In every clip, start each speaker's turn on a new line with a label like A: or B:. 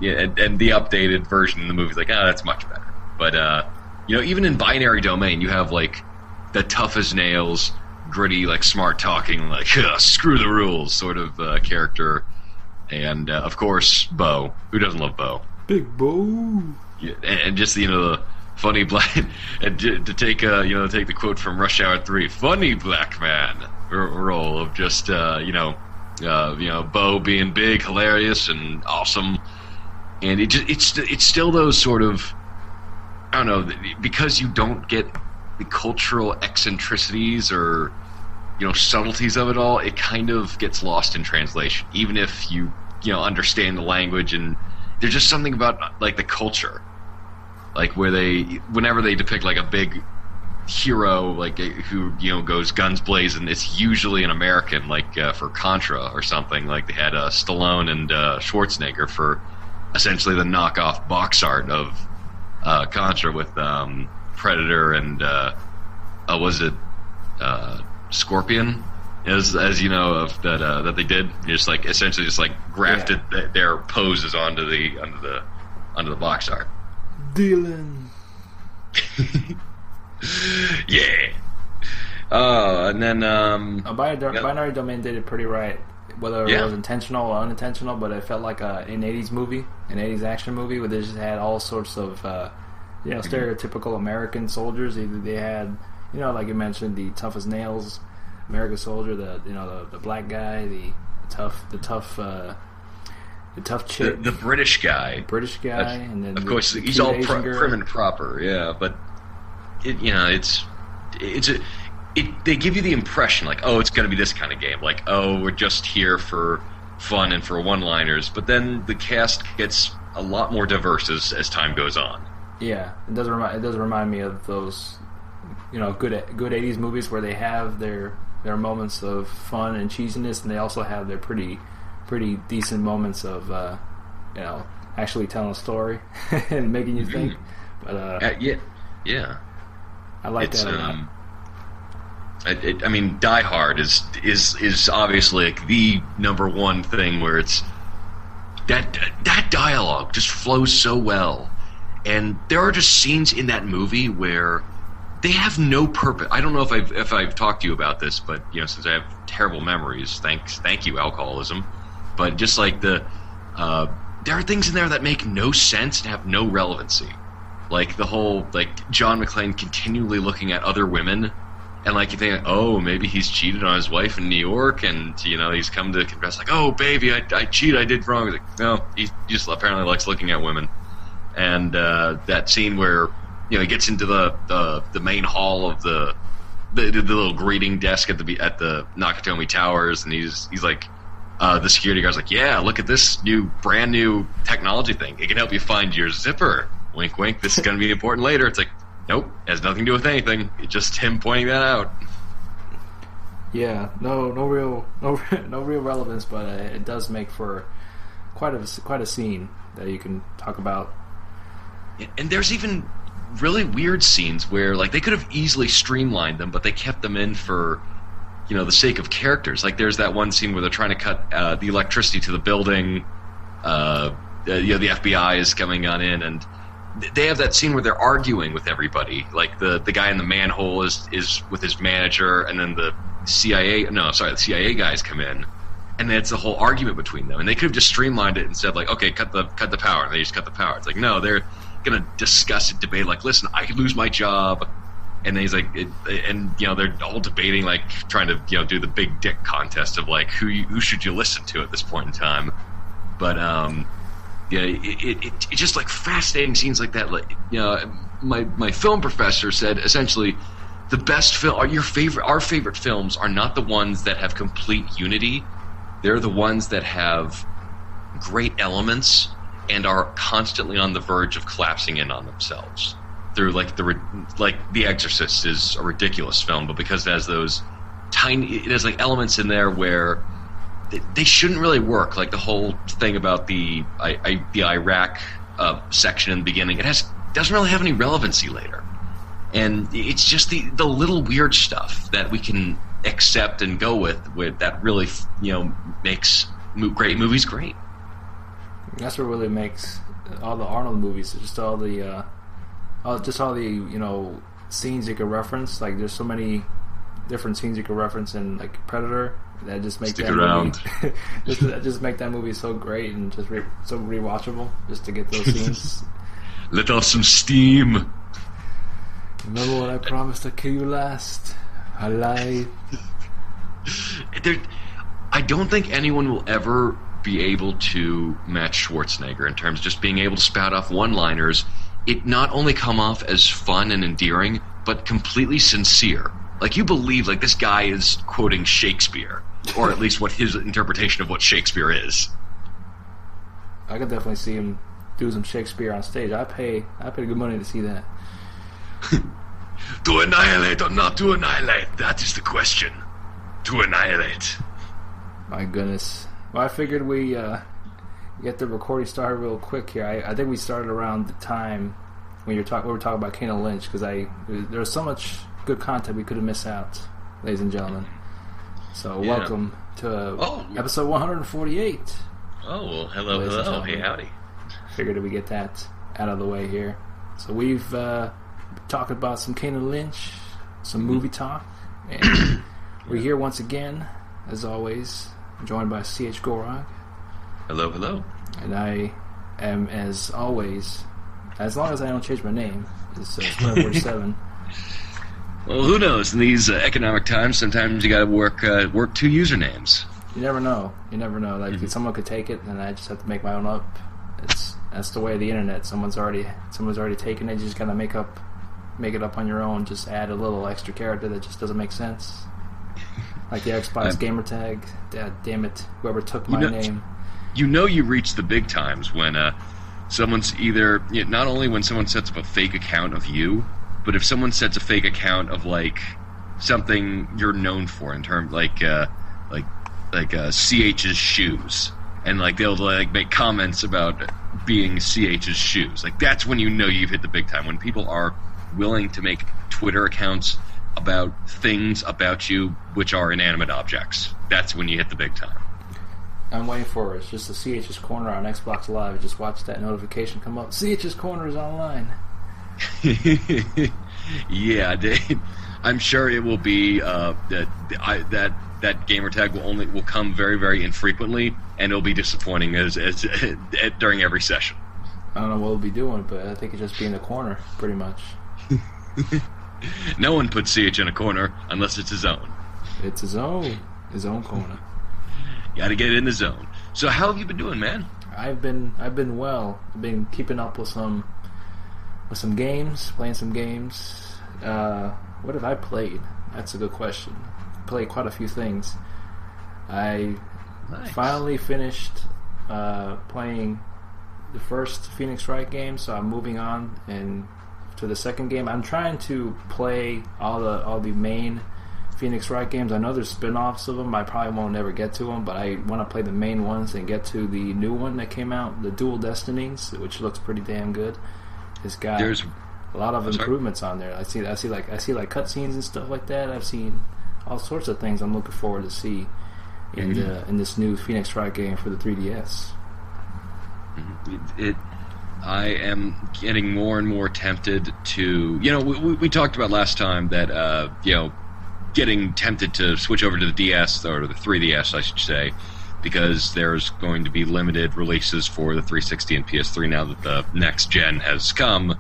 A: and the updated version of the movie is like, that's much better. But even in Binary Domain, you have like the tough as nails, gritty, like smart talking, like screw the rules sort of character, and of course Bo. Who doesn't love Bo?
B: Big Bo.
A: Yeah, and just the funny black, and to take take the quote from Rush Hour 3, funny black man role of just Bo being big, hilarious, and awesome, and it's still those sort of, I don't know, because you don't get the cultural eccentricities or subtleties of it all. It kind of gets lost in translation, even if you understand the language, and there's just something about like the culture, like where whenever they depict like a big hero like who goes guns blazing, it's usually an American, like for Contra or something. Like they had Stallone and Schwarzenegger for essentially the knockoff box art of Contra with Predator and was it Scorpion, as you know, of that they did just like essentially just like grafted their poses onto the box art.
B: Dylan.
A: Yeah. And then
B: Binary Domain did it pretty right, whether it was intentional or unintentional, but it felt like an 80s movie, an 80s action movie where they just had all sorts of stereotypical American soldiers. Either they had, like you mentioned, the tough as nails American soldier, the black guy, the tough chick,
A: the British guy,
B: and then
A: of course he's all prim and proper, but they give you the impression like, oh, it's going to be this kind of game, like, oh, we're just here for fun and for one-liners, but then the cast gets a lot more diverse as time goes on.
B: Yeah, it does remind me of those, good 80s movies where they have their moments of fun and cheesiness, and they also have their pretty decent moments of actually telling a story and making you think. But
A: yeah.
B: I like that a lot.
A: I mean, Die Hard is obviously like the number one thing where it's that dialogue just flows so well, and there are just scenes in that movie where they have no purpose. I don't know if I've talked to you about this, but since I have terrible memories, thank you, alcoholism. But just like there are things in there that make no sense and have no relevancy. Like the whole, like, John McClane continually looking at other women, and like you think, oh, maybe he's cheated on his wife in New York, and he's come to confess, like, oh baby, I cheated, I did wrong. He's like, no, he just apparently likes looking at women. And that scene where he gets into the main hall of the little greeting desk at the Nakatomi Towers, and he's like, the security guard's like, yeah, look at this brand new technology thing. It can help you find your zipper. Wink, wink. This is going to be important later. It's like, nope, has nothing to do with anything. It's just him pointing that out.
B: Yeah, no real relevance, but it does make for quite a scene that you can talk about.
A: And there's even really weird scenes where, like, they could have easily streamlined them, but they kept them in for the sake of characters. Like, there's that one scene where they're trying to cut the electricity to the building. The FBI is coming on in, and they have that scene where they're arguing with everybody. Like the guy in the manhole is with his manager, and then the CIA guys come in, and it's a whole argument between them. And they could have just streamlined it and said, like, okay, cut the power, and they just cut the power. It's like, no, they're gonna discuss it, debate, like, listen, I could lose my job. And then he's like, they're all debating, like, trying to do the big dick contest of like who should you listen to at this point in time. But it's just like fascinating scenes like that. Like, my film professor said essentially, the best film, our favorite films are not the ones that have complete unity. They're the ones that have great elements and are constantly on the verge of collapsing in on themselves. Through like The Exorcist is a ridiculous film, but because it has those it has like elements in there where they shouldn't really work. Like the whole thing about the Iraq section in the beginning, doesn't really have any relevancy later, and it's just the little weird stuff that we can accept and go with that really makes great movies great.
B: That's what really makes all the Arnold movies. Just all the scenes you can reference. Like there's so many different scenes you can reference in like Predator that just make movie just make that movie so great and just so rewatchable. Just to get those scenes.
A: Let off some steam.
B: Remember when I promised to kill you last? I lied.
A: I don't think anyone will ever be able to match Schwarzenegger in terms of just being able to spout off one-liners. It not only come off as fun and endearing, but completely sincere. Like, you believe, like, this guy is quoting Shakespeare, or at least what his interpretation of what Shakespeare is.
B: I could definitely see him do some Shakespeare on stage. I pay good money to see that.
A: To annihilate or not to annihilate? That is the question. To annihilate.
B: My goodness. Well, I figured we get the recording started real quick here. I think we started around the time when we were talking about Kane and Lynch, because there was so much good content we could have missed out, ladies and gentlemen. So welcome to episode 148.
A: Oh, well, hello. Hey, howdy.
B: Figured we get that out of the way here. So we've talked about some Kane and Lynch, some movie talk, and we're here once again, as always, joined by C.H. Gorog.
A: Hello.
B: And I am, as always, as long as I don't change my name, is Square47.
A: Well, who knows? In these economic times, sometimes you got to work two usernames.
B: You never know. Like someone could take it, and I just have to make my own up. That's the way of the internet. Someone's already taken it. You just gotta make it up on your own. Just add a little extra character that just doesn't make sense. Like the Xbox gamer tag. Damn it! Whoever took my name.
A: You reach the big times when someone's either not only when someone sets up a fake account of you, but if someone sets a fake account of like something you're known for in terms like CH's shoes, and like they'll like make comments about being CH's shoes. Like that's when you know you've hit the big time. When people are willing to make Twitter accounts about things about you which are inanimate objects. That's when you hit the big time.
B: I'm waiting for it. It's just the CH's Corner on Xbox Live. Just watch that notification come up. CH's Corner is online.
A: Yeah, Dave. I'm sure it will be that gamer tag will come very, very infrequently, and it'll be disappointing as during every session.
B: I don't know what we'll be doing, but I think it'll just be in the corner, pretty much.
A: No one puts CH in a corner unless it's his own.
B: It's his own corner.
A: You gotta get it in the zone. So how have you been doing, man?
B: I've been well. I've been keeping up with some games, playing some games. What have I played? That's a good question. Played quite a few things. I finally finished playing the first Phoenix Wright game, so I'm moving on and to the second game. I'm trying to play all the main Phoenix Wright games. I know there's spin-offs of them. I probably won't ever get to them, but I want to play the main ones and get to the new one that came out, the Dual Destinies, which looks pretty damn good. It's got a lot of improvements on there. I see like cutscenes and stuff like that. I've seen all sorts of things I'm looking forward to see in this new Phoenix Wright game for the 3DS.
A: I am getting more and more tempted to, we talked about last time that, getting tempted to switch over to the DS, or the 3DS, I should say, because there's going to be limited releases for the 360 and PS3 now that the next gen has come,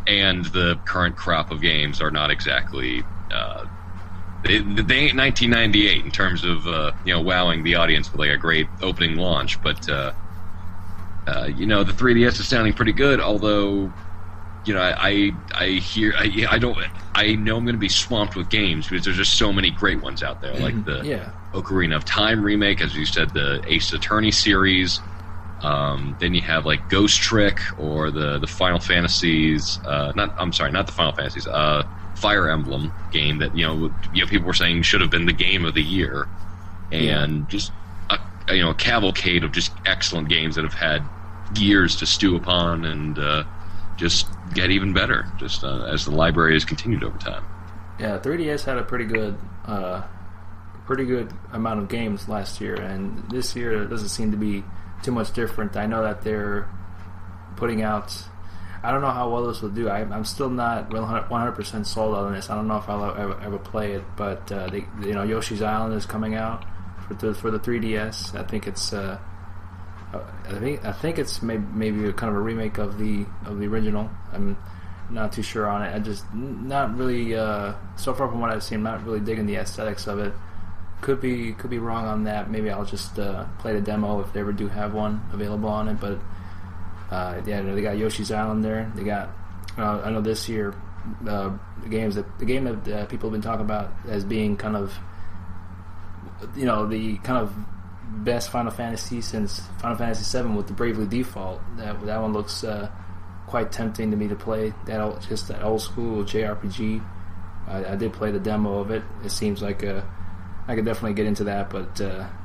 A: and the current crop of games are not exactly, they ain't 1998 in terms of, wowing the audience with like a great opening launch, but, the 3DS is sounding pretty good, although, I know I'm going to be swamped with games because there's just so many great ones out there, like the Ocarina of Time remake, as you said, the Ace Attorney series. Then you have like Ghost Trick or the Final Fantasies. Not the Final Fantasies. Fire Emblem game that people were saying should have been the game of the year, and just a cavalcade of just excellent games that have had years to stew upon and just get even better just as the library has continued over time.
B: Yeah, 3DS had a pretty good amount of games last year, and this year it doesn't seem to be too much different. I know that they're putting out. I don't know how well this will do. I'm still not 100% sold on this. I don't know if I'll ever play it, but Yoshi's Island is coming out for the 3DS. I think it's it's maybe a kind of a remake of the original. I'm not too sure on it. I just not really so far from what I've seen, I'm not really digging the aesthetics of it. Could be wrong on that. Maybe I'll just play the demo if they ever do have one available on it. But they got Yoshi's Island there. They got I know this year the game that people have been talking about as being kind of the kind of best Final Fantasy since Final Fantasy VII with the Bravely Default. That one looks quite tempting to me to play. That old school JRPG. I did play the demo of it. It seems like I could definitely get into that, but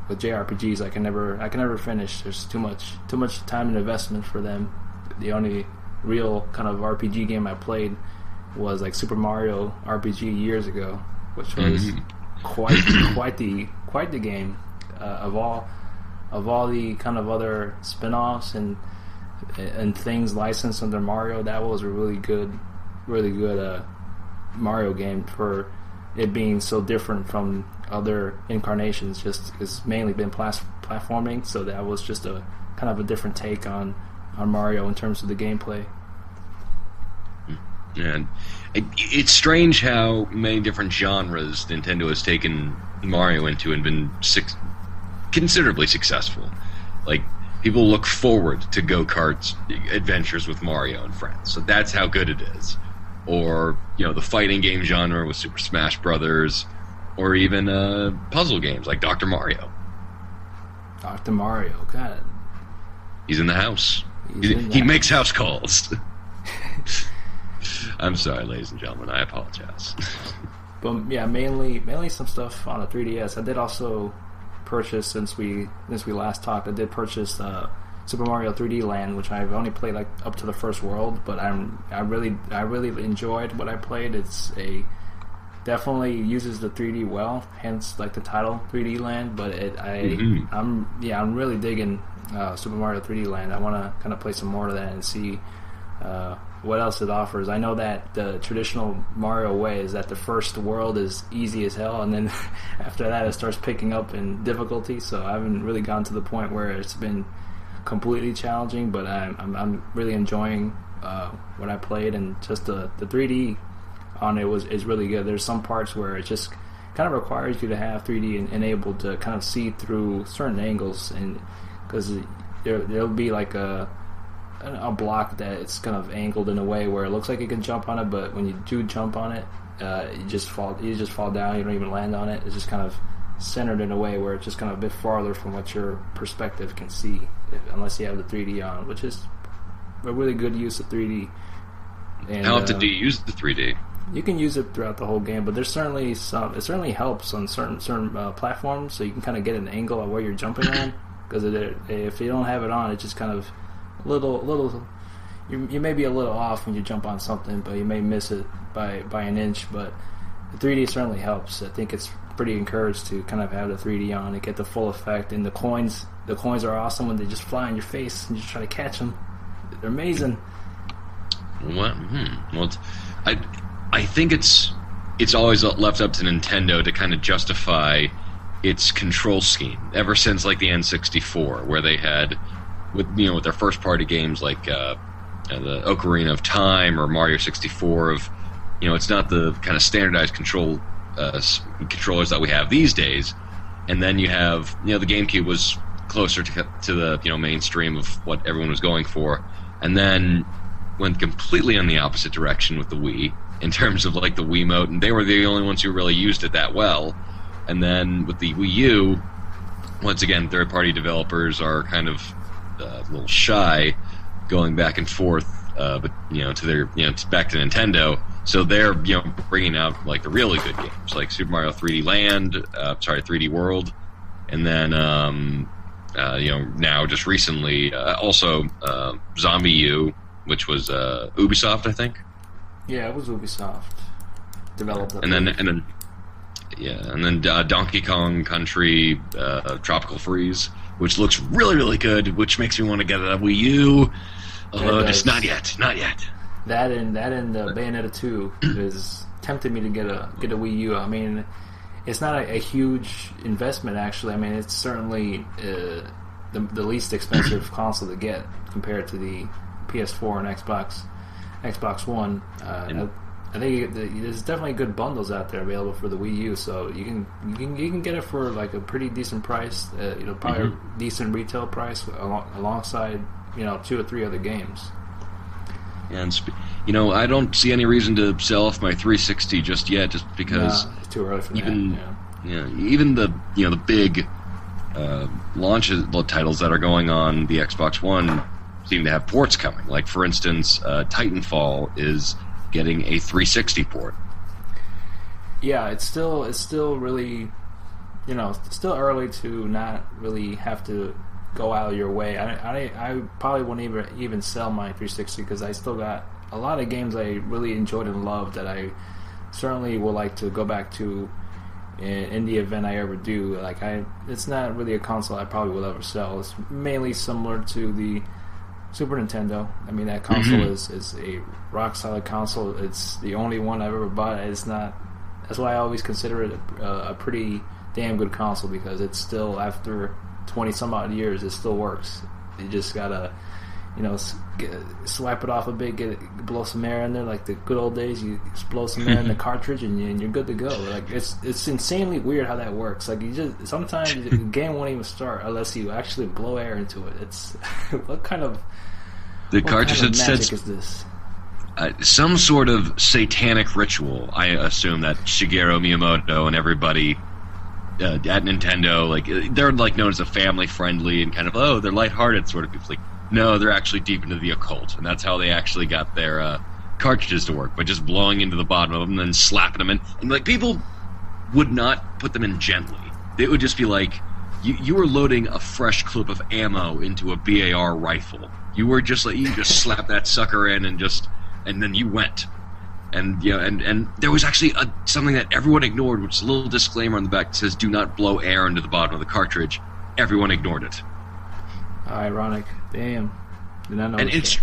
B: with JRPGs, I can never finish. There's too much time and investment for them. The only real kind of RPG game I played was like Super Mario RPG years ago, which was quite the game. Of all the kind of other spin-offs and things licensed under Mario, that was a really good Mario game for it being so different from other incarnations. Just it's mainly been platforming, so that was just a kind of a different take on Mario in terms of the gameplay.
A: And it's strange how many different genres Nintendo has taken Mario into and been considerably successful. Like, people look forward to go-kart adventures with Mario and friends, so that's how good it is. Or the fighting game genre with Super Smash Brothers, or even puzzle games like Dr. Mario.
B: Dr. Mario, God.
A: He's in the house. He makes house calls. I'm sorry, ladies and gentlemen. I apologize.
B: But yeah, mainly some stuff on the 3DS. I did also purchase since we last talked. I did purchase Super Mario 3D Land, which I've only played like up to the first world, but I really enjoyed what I played. It's definitely uses the 3D well, hence like the title 3D Land. But I'm really digging Super Mario 3D Land. I want to kind of play some more of that and see what else it offers. I know that the traditional Mario way is that the first world is easy as hell, and then after that it starts picking up in difficulty. So I haven't really gotten to the point where it's been completely challenging, but I'm really enjoying what I played, and just the 3D on it is really good. There's some parts where it just kind of requires you to have 3D enabled to kind of see through certain angles, and because there'll be like a block that it's kind of angled in a way where it looks like you can jump on it, but when you do jump on it, you just fall down. You don't even land on it. It's just kind of centered in a way where it's just kind of a bit farther from what your perspective can see, unless you have the 3D on, which is a really good use of 3D. And,
A: how often do you use the 3D?
B: You can use it throughout the whole game, but there's certainly it certainly helps on certain platforms, so you can kind of get an angle of where you're jumping on. Because if you don't have it on, it's just kind of little. You may be a little off when you jump on something, but you may miss it by an inch. But the 3D certainly helps. I think it's pretty encouraged to kind of have the 3D on and get the full effect. And the coins are awesome when they just fly in your face and you just try to catch them. They're amazing.
A: Well, I think it's always left up to Nintendo to kind of justify its control scheme ever since like the N64, where they had with their first party games like the Ocarina of Time or Mario 64 of it's not the kind of standardized controllers that we have these days. And then you have the GameCube was closer to the mainstream of what everyone was going for, and then went completely in the opposite direction with the Wii in terms of like the Wiimote, and they were the only ones who really used it that well. And then with the Wii U, once again, third-party developers are kind of a little shy going back and forth, but to their back to Nintendo. So they're bringing out like the really good games, like Super Mario 3D Land, 3D World, and then now just recently also Zombie U, which was Ubisoft, I think.
B: Yeah, it was Ubisoft developed it.
A: And then Donkey Kong Country Tropical Freeze, which looks really, really good, which makes me want to get a Wii U. Although just not yet.
B: That and Bayonetta 2 is tempted me to get a Wii U. I mean, it's not a huge investment actually. I mean, it's certainly the least expensive console to get compared to the PS4 and Xbox One. I think there's definitely good bundles out there available for the Wii U, so you can get it for like a pretty decent price. Probably a decent retail price alongside 2 or 3 other games.
A: And I don't see any reason to sell off my 360 just yet, just because
B: it's too early for
A: even the the big launch titles that are going on the Xbox One seem to have ports coming. Like for instance, Titanfall is getting a 360 port.
B: Yeah, it's still really, it's still early to not really have to go out of your way. I probably won't even sell my 360 because I still got a lot of games I really enjoyed and loved that I certainly would like to go back to in the event I ever do. It's not really a console I probably will ever sell. It's mainly similar to the Super Nintendo. I mean, that console is a rock solid console. It's the only one I've ever bought. It's not. That's why I always consider it a pretty damn good console, because it's still, after 20 some odd years, it still works. You just gotta, swipe it off a bit, blow some air in there, like the good old days. You blow some air in the cartridge, and you're good to go. Like it's insanely weird how that works. Like sometimes the game won't even start unless you actually blow air into it. It's what kind of
A: cartridge
B: magic is this?
A: Some sort of satanic ritual, I assume, that Shigeru Miyamoto and everybody at Nintendo, they're known as a family-friendly and kind of, they're lighthearted sort of people. No, they're actually deep into the occult, and that's how they actually got their cartridges to work, by just blowing into the bottom of them and then slapping them in. And people would not put them in gently. It would just be you were loading a fresh clip of ammo into a BAR rifle. You were just you just slap that sucker in and then you went. And and there was actually something that everyone ignored, which is a little disclaimer on the back that says "Do not blow air into the bottom of the cartridge." Everyone ignored it.
B: Ironic. Damn. Did not know.
A: And it's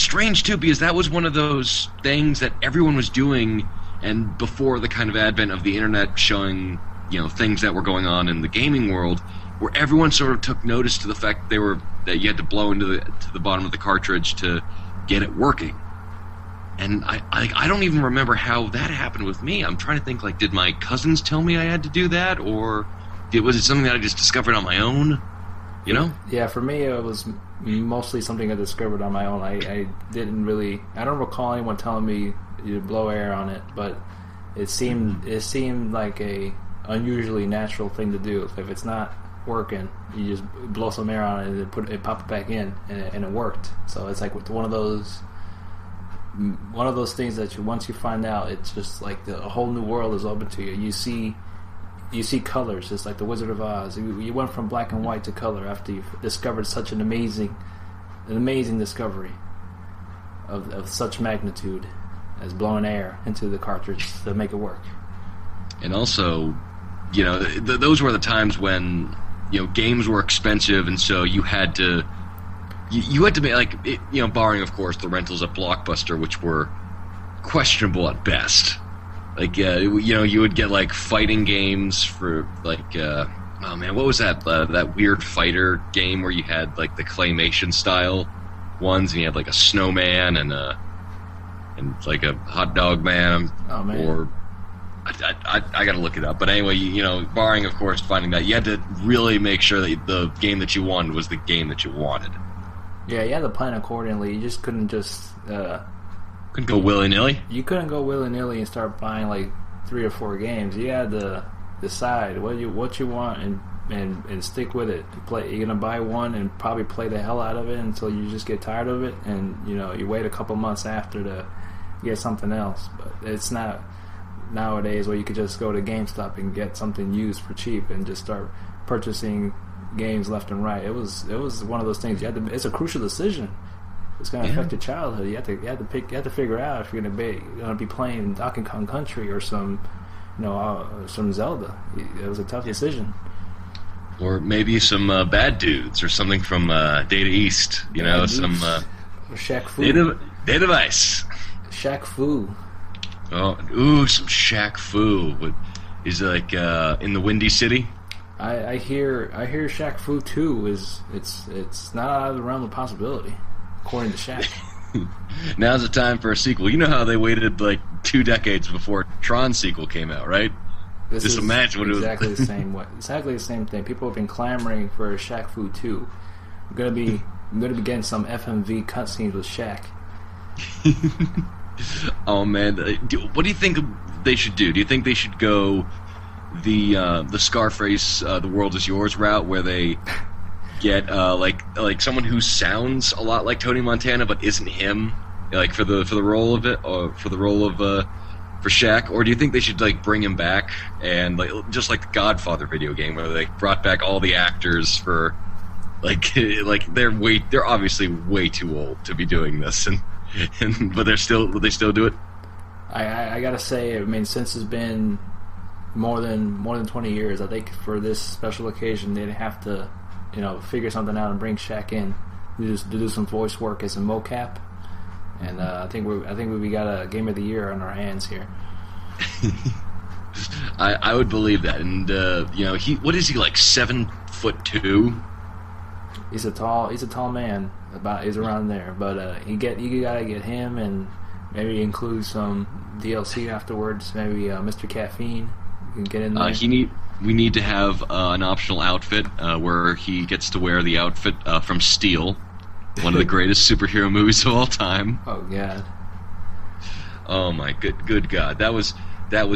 A: strange too, because that was one of those things that everyone was doing, and before the kind of advent of the internet showing things that were going on in the gaming world, where everyone sort of took notice to the fact that you had to blow into the bottom of the cartridge to get it working. And I don't even remember how that happened with me. I'm trying to think, did my cousins tell me I had to do that, or was it something that I just discovered on my own?
B: Yeah, for me it was mostly something I discovered on my own. I don't recall anyone telling me you blow air on it, but it seemed like a unusually natural thing to do. If it's not working, you just blow some air on it and it pop it back in, and it worked. So it's one of those things that once you find out, it's just a whole new world is open to you. You see colors, just like the Wizard of Oz. You went from black and white to color after you've discovered such an amazing discovery of such magnitude as blowing air into the cartridge to make it work.
A: And also, those were the times when games were expensive, and so you had to make barring of course the rentals at Blockbuster, which were questionable at best. You would get fighting games for what was that weird fighter game where you had the claymation style ones, and you had a snowman and a hot dog man.
B: Oh man.
A: Or I gotta look it up, but anyway, barring of course finding that, you had to really make sure that the game that you wanted was the game that you wanted.
B: Yeah, you had to plan accordingly. You just couldn't
A: couldn't go willy-nilly.
B: You couldn't go willy-nilly and start buying 3 or 4 games. You had to decide what you want and stick with it. You're gonna buy one and probably play the hell out of it until you just get tired of it, and you wait a couple months after to get something else. But it's not nowadays where you could just go to GameStop and get something used for cheap and just start purchasing games left and right. It was one of those things. It's a crucial decision. It's going to affect your childhood. You have to figure out if you're going to be playing Donkey Kong Country or some Zelda. It was a tough decision.
A: Or maybe some bad dudes or something from Data East. You know,
B: Bad
A: some
B: Or Shaq Fu.
A: Data Vice.
B: Shaq Fu.
A: Oh, ooh, some Shaq Fu. What is it like in the Windy City?
B: I hear Shaq Fu 2 it's not out of the realm of possibility, according to Shaq.
A: Now's the time for a sequel. You know how they waited like 2 decades before Tron sequel came out, right? Just imagine what
B: exactly
A: it was.
B: exactly the same thing. People have been clamoring for a Shaq Fu 2. I'm gonna be getting some FMV cutscenes with Shaq.
A: Oh man, what do you think they should do? Do you think they should go the Scarface, The World Is Yours route, where they get like someone who sounds a lot like Tony Montana but isn't him, like for the role of it, or for the role of for Shaq? Or do you think they should like bring him back and like just like the Godfather video game, where they brought back all the actors for like they're obviously way too old to be doing this, and but would they still do it?
B: I gotta say, I mean, since it's been more than 20 years, I think for this special occasion they'd have to, figure something out and bring Shaq in to do some voice work as a mocap. And I think we got a Game of the Year on our hands here.
A: I would believe that, and what is he, like 7'2"?
B: He's a tall man. He's around there, but you gotta get him, and maybe include some DLC afterwards. Maybe Mr. Caffeine. You can get in there.
A: We need to have an optional outfit where he gets to wear the outfit from Steel, one of the greatest superhero movies of all time.
B: Oh God.
A: Oh my good God, that was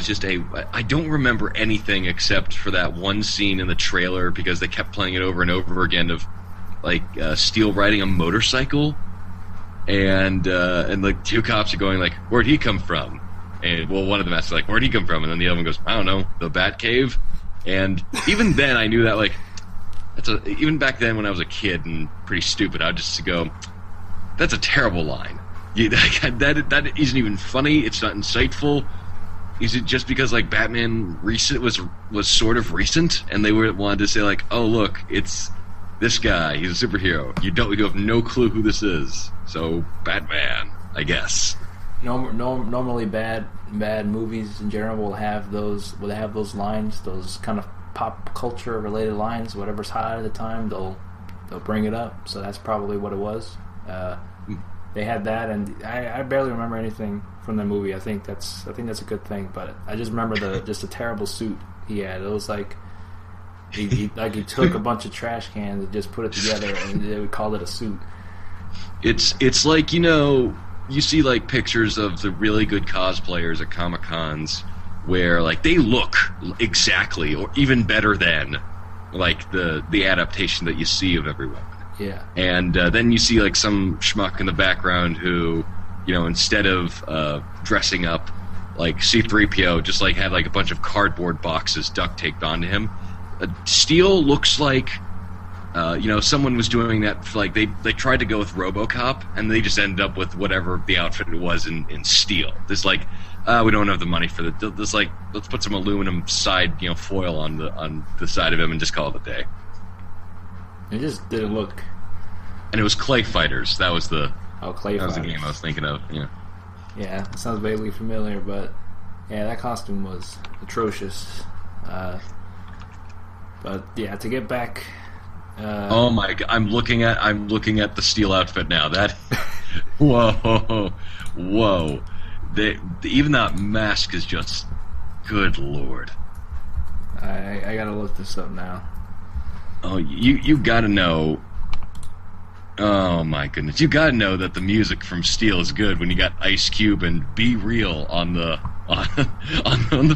A: just I don't remember anything except for that one scene in the trailer, because they kept playing it over and over again of like Steel riding a motorcycle, and like 2 cops are going like, "Where'd he come from?" And one of them asks like, "Where'd he come from?" And then the other one goes, "I don't know, the Bat Cave." And even then, I knew that like even back then when I was a kid and pretty stupid, I'd just go, "That's a terrible line. That isn't even funny. It's not insightful." Is it just because like Batman recent was sort of recent, and they wanted to say like, "Oh look, it's this guy. He's a superhero. You have no clue who this is. So Batman, I guess."
B: Normally, bad movies in general will have those lines, those kind of pop culture related lines. Whatever's hot at the time, they'll bring it up. So that's probably what it was. They had that, and I barely remember anything from the movie. I think that's a good thing. But I just remember just a terrible suit he had. It was like he took a bunch of trash cans and just put it together, and they would call it a suit.
A: It's like, you see like pictures of the really good cosplayers at Comic-Cons where like they look exactly or even better than like the adaptation that you see of everyone.
B: Yeah.
A: And then you see like some schmuck in the background who, instead of dressing up like C-3PO, just like had like a bunch of cardboard boxes duct taped onto him. Steel looks like someone was doing that for, like they tried to go with RoboCop, and they just ended up with whatever the outfit was in Steel. There's like, we don't have the money for that. There's like, let's put some aluminum side foil on the side of him and just call it a day.
B: It just didn't look.
A: And it was Clay Fighters. That was the
B: Clay Fighters.
A: That was the game I was thinking of. Yeah.
B: Yeah, it sounds vaguely familiar, but yeah, that costume was atrocious. But yeah, to get back.
A: Oh my God! I'm looking at the Steel outfit now. That, whoa. Even that mask is just, good Lord.
B: I gotta look this up now.
A: Oh, you gotta know. Oh my goodness, you gotta know that the music from Steel is good when you got Ice Cube and Be Real on the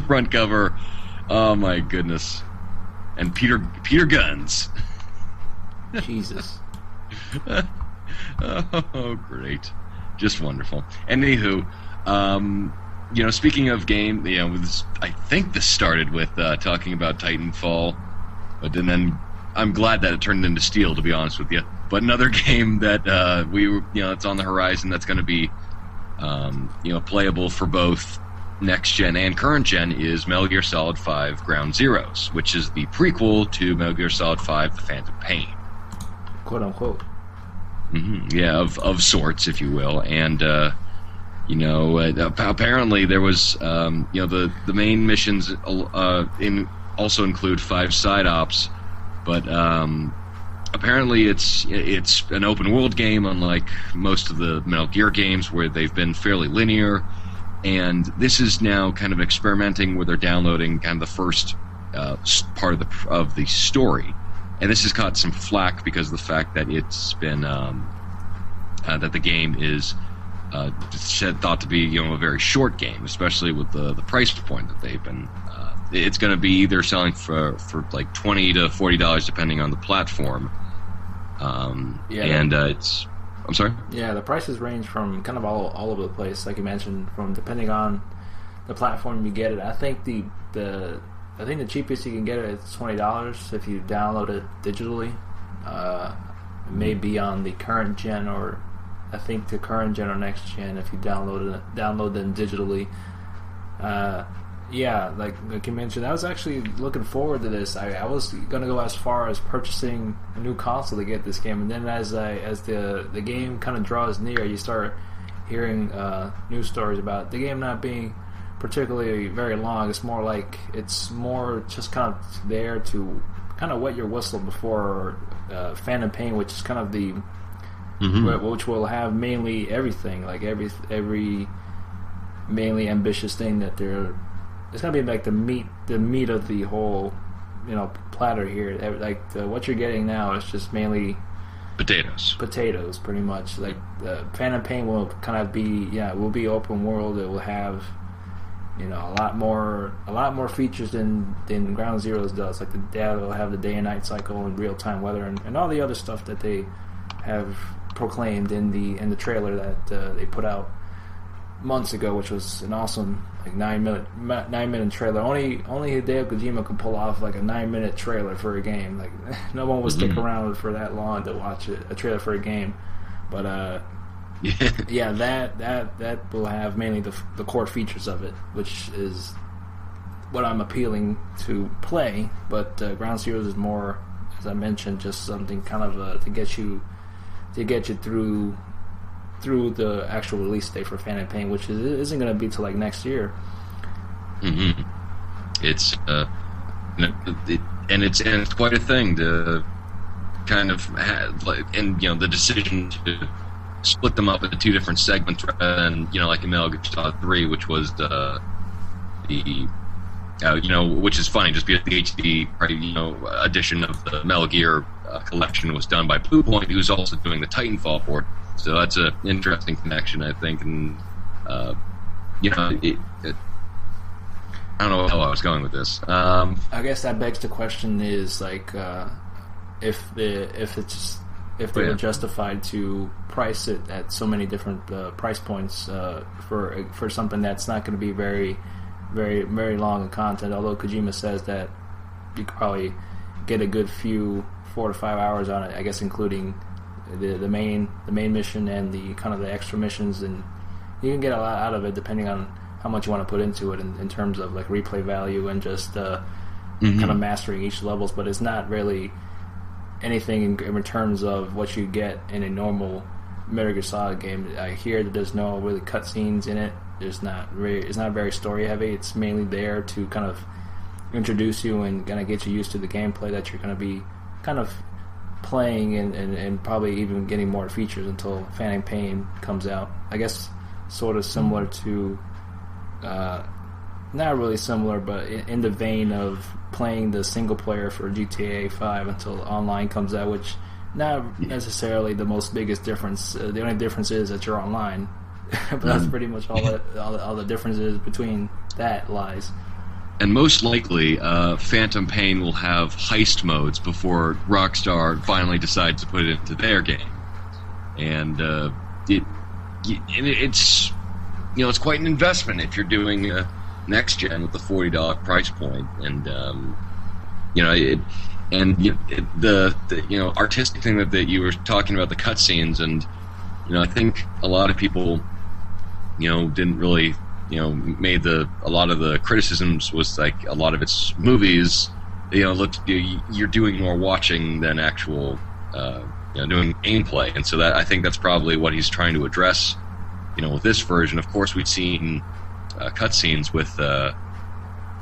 A: front cover. Oh my goodness, and Peter Guns.
B: Jesus.
A: Oh, great. Just wonderful. Anywho, speaking of game, I think this started with talking about Titanfall, but then I'm glad that it turned into Steel, to be honest with you. But another game that it's on the horizon that's going to be, playable for both next gen and current gen is Metal Gear Solid V Ground Zeros, which is the prequel to Metal Gear Solid V: The Phantom Pain,
B: quote unquote.
A: Yeah, of sorts, if you will. And apparently there was the main missions also include 5 side ops, but apparently it's an open world game, unlike most of the Metal Gear games where they've been fairly linear. And this is now kind of experimenting where they're downloading kind of the first part of the story. And this has caught some flack because of the fact that it's been that the game is thought to be a very short game, especially with the price point that they've been. It's going to be either selling for like $20 to $40 depending on the platform. It's. I'm sorry?
B: Yeah, the prices range from kind of all over the place, like you mentioned, from depending on the platform you get it. I think the cheapest you can get it is $20 if you download it digitally. It may be on the current gen, or I think the current gen or next gen if you download them digitally. Yeah, like you mentioned, I was actually looking forward to this. I was going to go as far as purchasing a new console to get this game, and then as the game kind of draws near, you start hearing news stories about the game not being particularly very long. It's more just kind of there to kind of wet your whistle before Phantom Pain, which is kind of the which will have mainly everything, like every mainly ambitious thing that they're. It's gonna be like the meat of the whole, platter here. Like what you're getting now is just mainly
A: potatoes,
B: pretty much. Like the Phantom Pain will kind of be, it will be open world. It will have, a lot more features than Ground Zeroes does. Like it'll have the day and night cycle and real time weather and all the other stuff that they have proclaimed in the trailer that they put out months ago, which was an awesome 9-minute trailer. Only Hideo Kojima can pull off like a 9-minute trailer for a game. Like no one will stick around for that long to watch a trailer for a game. But that will have mainly the core features of it, which is what I'm appealing to play. But Ground Zeroes is more, as I mentioned, just something kind of to get you through the actual release date for Phantom Pain, which isn't going to be till like next year.
A: It's it's quite a thing to kind of have, the decision to split them up into 2 different segments rather than like in Metal Gear Solid 3, which was which is funny just because the HD edition of the Metal Gear collection was done by Blue Point, who's also doing the Titanfall port. So that's an interesting connection, I think, and I don't know how I was going with this.
B: I guess that begs the question: is like if they were justified to price it at so many different price points for something that's not going to be very, very, very long in content. Although Kojima says that you could probably get a good few 4 to 5 hours on it, I guess, including the main mission and the kind of the extra missions, and you can get a lot out of it depending on how much you want to put into it in terms of like replay value and just kind of mastering each levels. But it's not really anything in terms of what you get in a normal Metal Gear Solid game. I hear that there's no really cutscenes in it. It's not very story heavy. It's mainly there to kind of introduce you and kind of get you used to the gameplay that you're going to be kind of playing and probably even getting more features until Phantom Pain comes out. I guess sort of similar to not really similar, but in the vein of playing the single player for GTA 5 until online comes out, which not necessarily the most biggest difference. The only difference is that you're online, but that's pretty much all the differences between that lies.
A: And most likely, Phantom Pain will have heist modes before Rockstar finally decides to put it into their game. And it's it's quite an investment if you're doing next gen with the $40 price point. And the artistic thing that you were talking about, the cutscenes, and I think a lot of people didn't really made a lot of the criticisms was like a lot of its movies, you're doing more watching than actual, doing gameplay, and so that I think that's probably what he's trying to address, with this version. Of course, we've seen cutscenes with,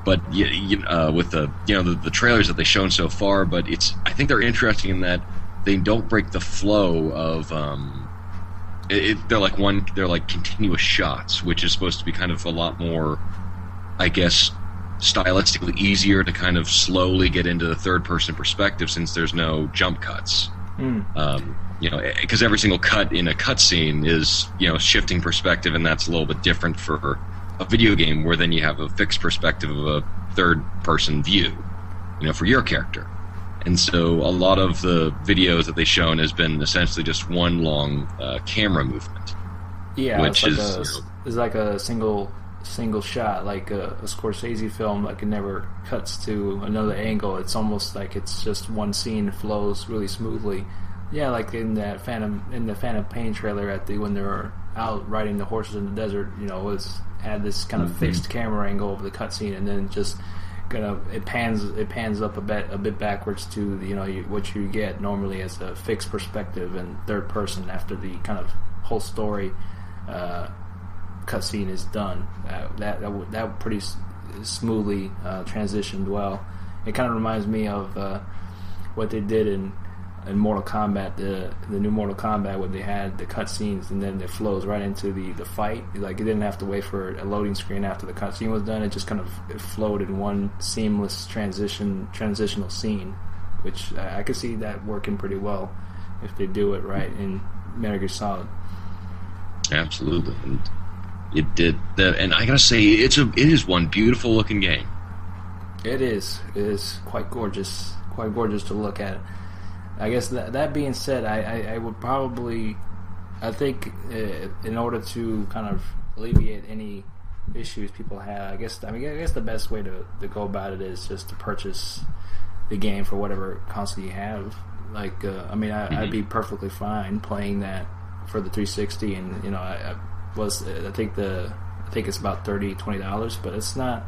A: with the trailers that they've shown so far, but I think they're interesting in that they don't break the flow of. They're like continuous shots, which is supposed to be kind of a lot more, I guess, stylistically easier to kind of slowly get into the third-person perspective since there's no jump cuts. Because every single cut in a cutscene is, shifting perspective, and that's a little bit different for a video game where then you have a fixed perspective of a third-person view, for your character. And so a lot of the videos that they've shown has been essentially just one long camera movement.
B: Yeah, which it's like a single shot, like a Scorsese film. Like it never cuts to another angle. It's almost like it's just one scene flows really smoothly. Yeah, like in the Phantom Pain trailer when they were out riding the horses in the desert. Had this kind of fixed camera angle over the cutscene, and then just. It pans up a bit backwards to what you get normally as a fixed perspective and third person after the kind of whole story cutscene is done. That pretty smoothly transitioned well. It kind of reminds me of what they did in Mortal Kombat, the new Mortal Kombat, when they had the cutscenes and then it flows right into the fight. Like it didn't have to wait for a loading screen after the cutscene was done. It just kind of flowed in one seamless transitional scene, which I could see that working pretty well if they do it right in Metal Gear Solid.
A: Absolutely, and it did that. And I gotta say, it is one beautiful looking game.
B: It is quite gorgeous to look at. I guess that being said, I would probably, I think in order to kind of alleviate any issues people have, I guess the best way to go about it is just to purchase the game for whatever console you have. Like, I'd be perfectly fine playing that for the 360, and I think it's about $20, but it's not.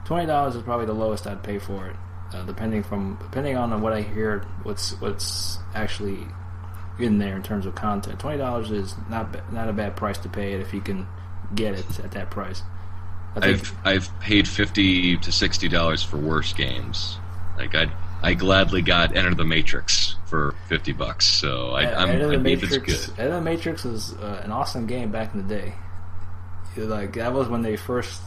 B: $20 is probably the lowest I'd pay for it. Depending on what I hear, what's actually in there in terms of content. $20 is not a bad price to pay it if you can get it at that price.
A: I've paid $50 to $60 for worse games. Like I gladly got Enter the Matrix for $50. So
B: Enter the Matrix was an awesome game back in the day. Like that was when they first.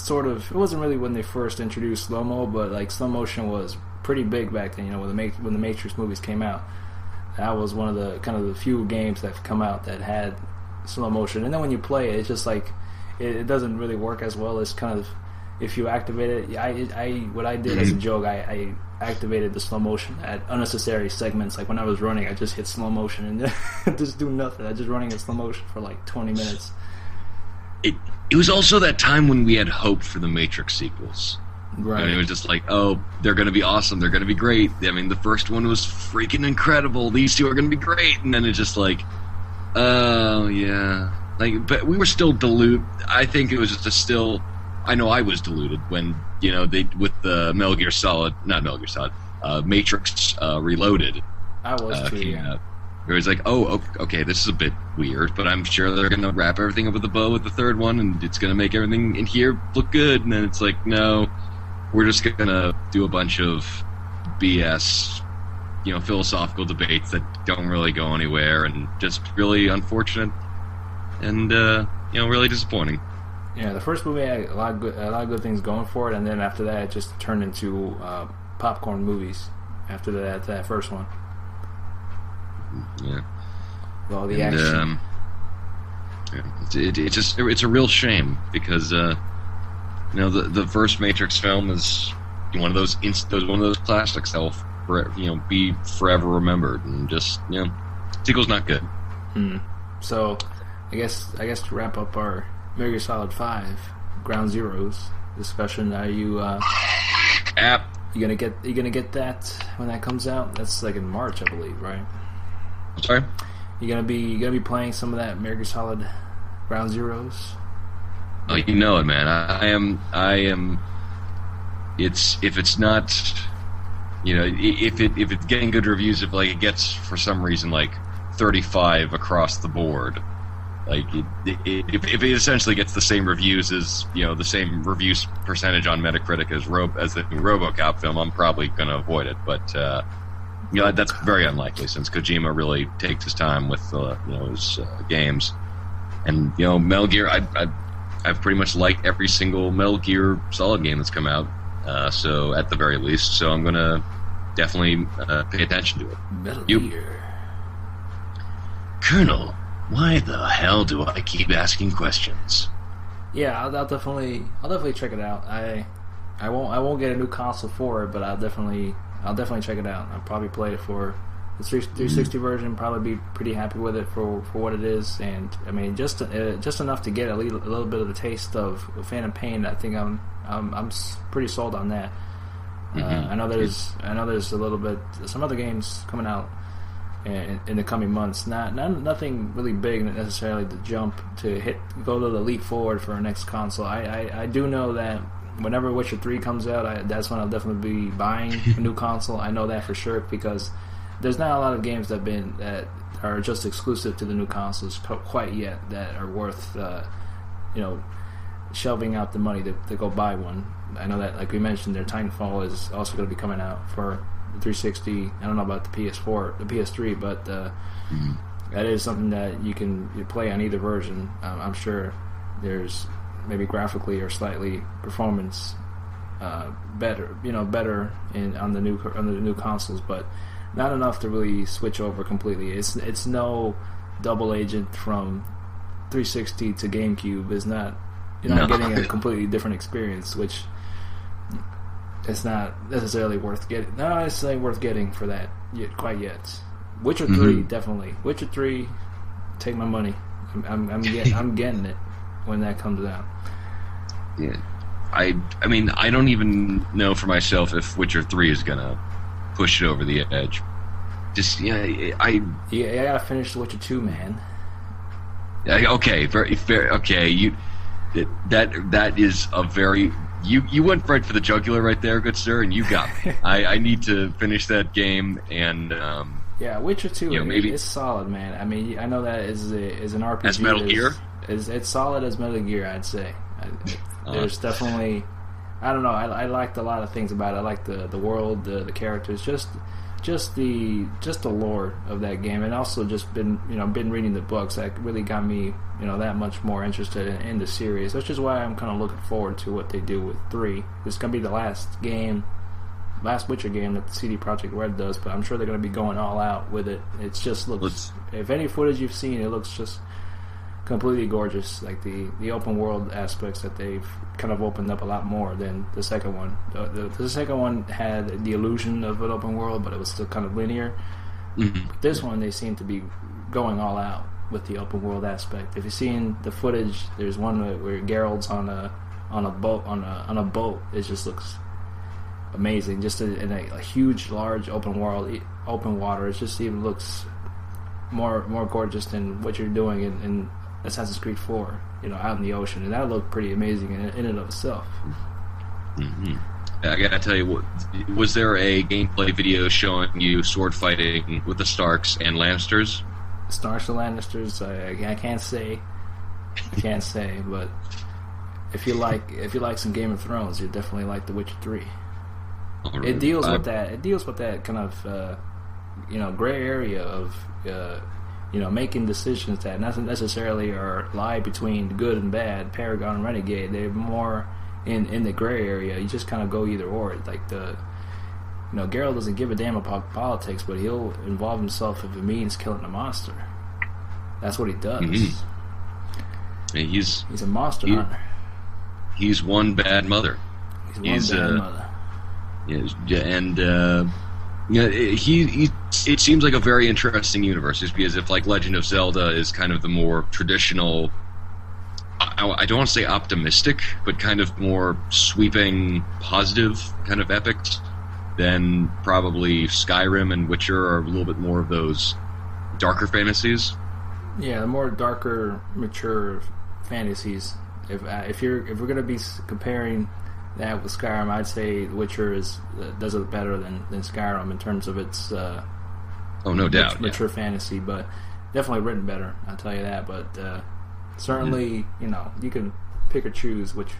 B: It wasn't really when they first introduced slow-mo, but like slow motion was pretty big back then. When the Matrix movies came out, that was one of the kind of the few games that have come out that had slow motion. And then when you play it, it's just like it doesn't really work as well. It's kind of if you activate it. What I did as a joke, I activated the slow motion at unnecessary segments. Like when I was running, I just hit slow motion and just do nothing. I just running in slow motion for like 20 minutes.
A: It was also that time when we had hope for the Matrix sequels. Right. It was just like, oh, they're going to be awesome. They're going to be great. I mean, the first one was freaking incredible. These two are going to be great. And then it's just like, oh, yeah. Like, but we were still deluded. I think it was just still... I know I was deluded when, they with the Matrix Reloaded.
B: I was too, yeah.
A: It was like, oh, okay, this is a bit weird, but I'm sure they're going to wrap everything up with a bow with the third one, and it's going to make everything in here look good. And then it's like, no, we're just going to do a bunch of BS, philosophical debates that don't really go anywhere, and just really unfortunate and, really disappointing.
B: Yeah, the first movie had a lot of good things going for it, and then after that, it just turned into popcorn movies after that first one.
A: Yeah.
B: With all the action.
A: It's a real shame because the first Matrix film is one of those classics that will be forever remembered, and just sequel's not good.
B: So I guess to wrap up our Metal Gear Solid 5 Ground Zeros discussion, are you you gonna get that when that comes out? That's like in March, I believe, right?
A: Sorry?
B: You gonna be playing some of that Metal Gear Solid Ground Zeros?
A: Oh, you know it, man. I am. It's if it's not, if it's getting good reviews, if like it gets for some reason like 35 across the board, like if it essentially gets the same reviews as the same reviews percentage on Metacritic as the new RoboCop film, I'm probably going to avoid it. But that's very unlikely since Kojima really takes his time with his games, and Metal Gear. I've pretty much liked every single Metal Gear Solid game that's come out. So at the very least, so I'm gonna definitely pay attention to it.
B: Metal Gear.
A: Colonel, why the hell do I keep asking questions?
B: Yeah, I'll definitely check it out. I won't get a new console for it, but I'll definitely check it out. I'll probably play it for the 360 version. Probably be pretty happy with it for what it is, and I mean just enough to get a little bit of the taste of Phantom Pain. I think I'm pretty sold on that. I know there's a little bit some other games coming out in the coming months. Nothing really big necessarily to go to the leap forward for our next console. I do know that whenever Witcher 3 comes out, that's when I'll definitely be buying a new console. I know that for sure because there's not a lot of games that are just exclusive to the new consoles quite yet that are worth shelving out the money to go buy one. I know that, like we mentioned, their Titanfall is also going to be coming out for the 360. I don't know about the PS4, the PS3, but that is something that you play on either version. I'm sure there's maybe graphically or slightly performance better on the new consoles, but not enough to really switch over completely. It's no Double Agent from 360 to GameCube. It's not. You're not getting a completely different experience, which it's not necessarily worth getting. No, it's not worth getting for that quite yet. Witcher 3, definitely. Witcher 3, take my money. I'm getting it when that comes out.
A: Yeah, I mean, I don't even know for myself if Witcher 3 is gonna push it over the edge. Just I
B: gotta finish Witcher 2, man.
A: Okay, very fair. Okay, that is a very you went right for the jugular right there, good sir, and you got me. I need to finish that game and
B: yeah, Witcher 2
A: maybe
B: it's solid, man. I mean, I know that is an RPG.
A: As Metal Gear?
B: It's solid as Metal Gear, I'd say. There's definitely, I don't know. I liked a lot of things about it. I liked the world, the characters, just the lore of that game, and also just been reading the books. That really got me that much more interested in the series, which is why I'm kind of looking forward to what they do with 3. It's gonna be the last Witcher game that the CD Projekt Red does, but I'm sure they're gonna be going all out with it. It just looks. If any footage you've seen, it looks just completely gorgeous. Like the open world aspects that they've kind of opened up a lot more than the second one. The second one had the illusion of an open world, but it was still kind of linear. But this one, they seem to be going all out with the open world aspect. If you've seen the footage, there's one where Geralt's on a boat. It just looks amazing. Just in a huge, large open water. It just even looks more gorgeous than what you're doing in Assassin's Creed 4, out in the ocean, and that looked pretty amazing in and of itself.
A: I gotta tell you, was there a gameplay video showing you sword fighting with the Starks and Lannisters?
B: Starks and Lannisters, I can't say, but if you like some Game of Thrones, you definitely like The Witcher 3. It deals with that kind of gray area of making decisions that not necessarily lie between good and bad, Paragon and Renegade. They're more in the gray area. You just kind of go either or. Like Geralt doesn't give a damn about politics, but he'll involve himself if it means killing a monster. That's what he does.
A: He's
B: a monster hunter.
A: He's one bad mother.
B: He's one bad mother.
A: It seems like a very interesting universe, just because if like Legend of Zelda is kind of the more traditional, I don't want to say optimistic, but kind of more sweeping, positive kind of epics, then probably Skyrim and Witcher are a little bit more of those darker fantasies.
B: Yeah, the more darker, mature fantasies. If we're gonna be comparing that with Skyrim, I'd say The Witcher does it better than Skyrim in terms of its
A: no doubt
B: mature fantasy, but definitely written better. I'll tell you that. But certainly, you can pick or choose which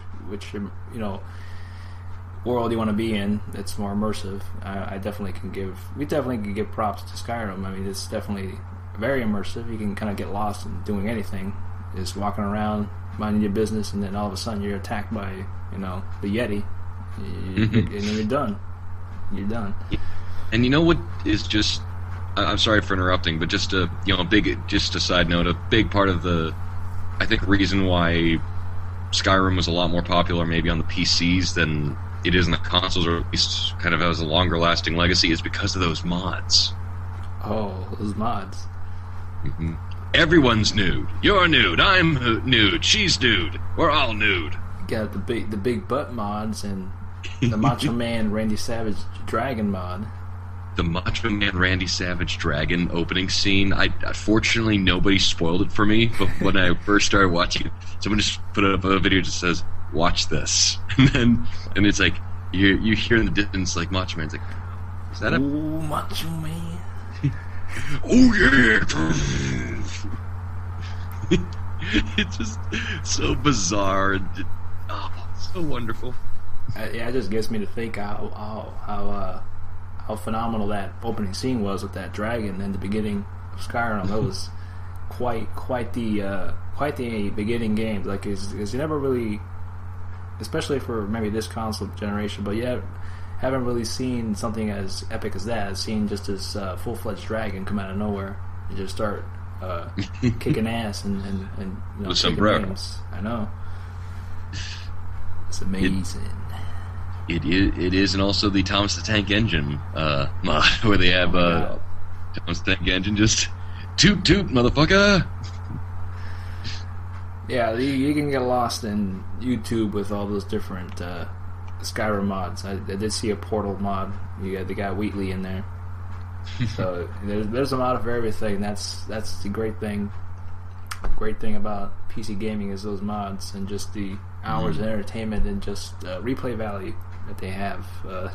B: world you want to be in. It's more immersive. We definitely can give props to Skyrim. I mean, it's definitely very immersive. You can kind of get lost in doing anything, just walking around, minding your business, and then all of a sudden you're attacked by the Yeti, and then you're done. You're done.
A: And you know what is just? I'm sorry for interrupting, but just a side note, a big part of the, I think, reason why Skyrim was a lot more popular maybe on the PCs than it is in the consoles, or at least kind of has a longer lasting legacy, is because of those mods.
B: Oh, those mods.
A: Mm-hmm. Everyone's nude. You're nude. I'm nude. She's nude. We're all nude.
B: You got the big butt mods and the Macho Man Randy Savage Dragon mod.
A: The Macho Man Randy Savage Dragon opening scene. Fortunately nobody spoiled it for me, but when I first started watching it, someone just put up a video that just says, "Watch this," and it's like you hear in the distance like Macho Man's like, "Is that
B: Macho Man?"
A: Oh yeah. It's just so bizarre and so wonderful.
B: It just gets me to think how phenomenal that opening scene was with that dragon in the beginning of Skyrim. That was quite the beginning game. Like, is you never really, especially for maybe this console generation, but yet haven't really seen something as epic as that. I've seen just this full-fledged dragon come out of nowhere and just start kicking ass and
A: with sombrero.
B: Names. I know. It's amazing.
A: It is, and also the Thomas the Tank Engine mod, where they have Thomas the Tank Engine just toot toot, motherfucker.
B: Yeah, you can get lost in YouTube with all those different Skyrim mods. I did see a Portal mod. You got the guy Wheatley in there. So there's a mod for everything. That's the great thing. Great thing about PC gaming is those mods and just the hours of entertainment and just replay value that they have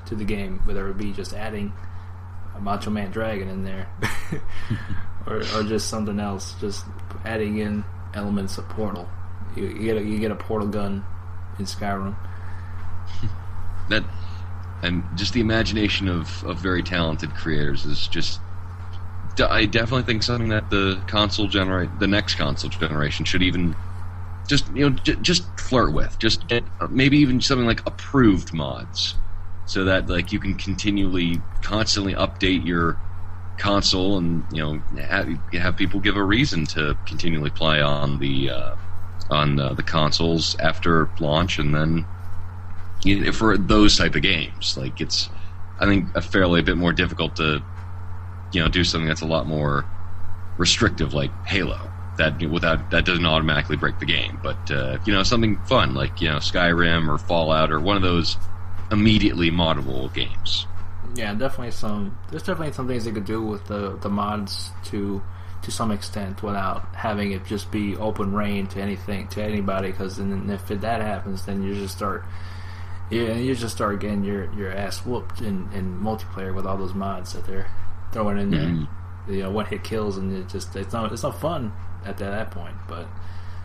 B: to the game, whether it be just adding a Macho Man Dragon in there or just something else, just adding in elements of Portal. You get a portal gun in Skyrim.
A: That, and just the imagination of very talented creators is just, I definitely think something that the next console generation should even just flirt with. Just get maybe even something like approved mods, so that like you can constantly update your console, and have people give a reason to continually play on the consoles after launch, and then for those type of games, like it's, I think, a bit more difficult to do something that's a lot more restrictive, like Halo. That doesn't automatically break the game, but something fun like Skyrim or Fallout or one of those immediately moddable games.
B: Yeah, there's definitely some things they could do with the mods to some extent without having it just be open reign to anybody. Because then if that happens, then you just start getting your ass whooped in multiplayer with all those mods that they're throwing in there. One hit kills, and it's not fun at that point. But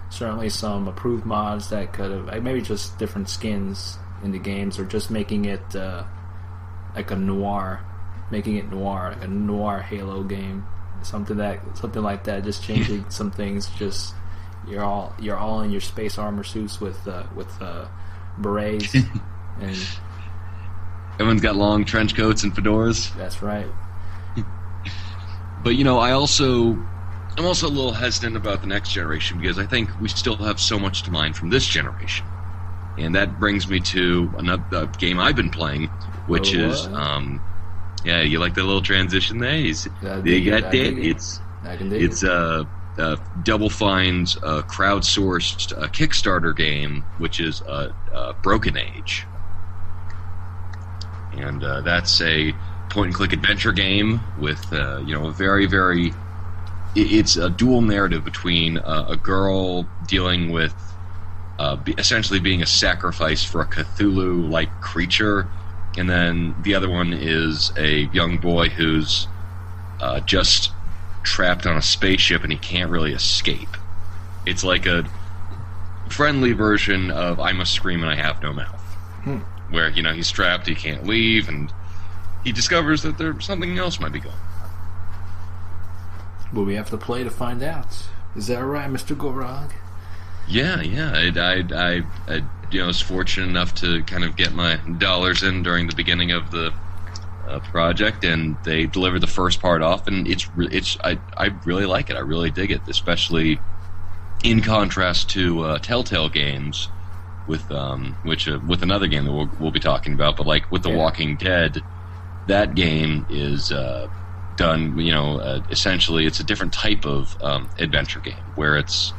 B: certainly some approved mods that could have maybe just different skins in the games, or just making it like a noir Halo game, something like that. Just changing some things. Just you're all in your space armor suits with berets, and
A: everyone's got long trench coats and fedoras.
B: That's right.
A: But I'm also a little hesitant about the next generation, because I think we still have so much to mine from this generation. And that brings me to another game I've been playing, which is you like that little transition there? It's Double Fine's crowdsourced Kickstarter game, which is Broken Age. And that's a point-and-click adventure game with a very, very... It's a dual narrative between a girl dealing with essentially being a sacrifice for a Cthulhu-like creature, and then the other one is a young boy who's just trapped on a spaceship and he can't really escape. It's like a friendly version of I Must Scream and I Have No Mouth, where, you know, he's trapped, he can't leave, and he discovers that there's something else might be going on.
B: Well, we have to play to find out. Is that right, Mr. Gorog?
A: Yeah. I was fortunate enough to kind of get my dollars in during the beginning of the project, and they delivered the first part off, and I really like it. I really dig it, especially in contrast to Telltale games, with another game that we'll be talking about. But like with The Walking Dead, that game is done. Essentially, it's a different type of adventure game where it's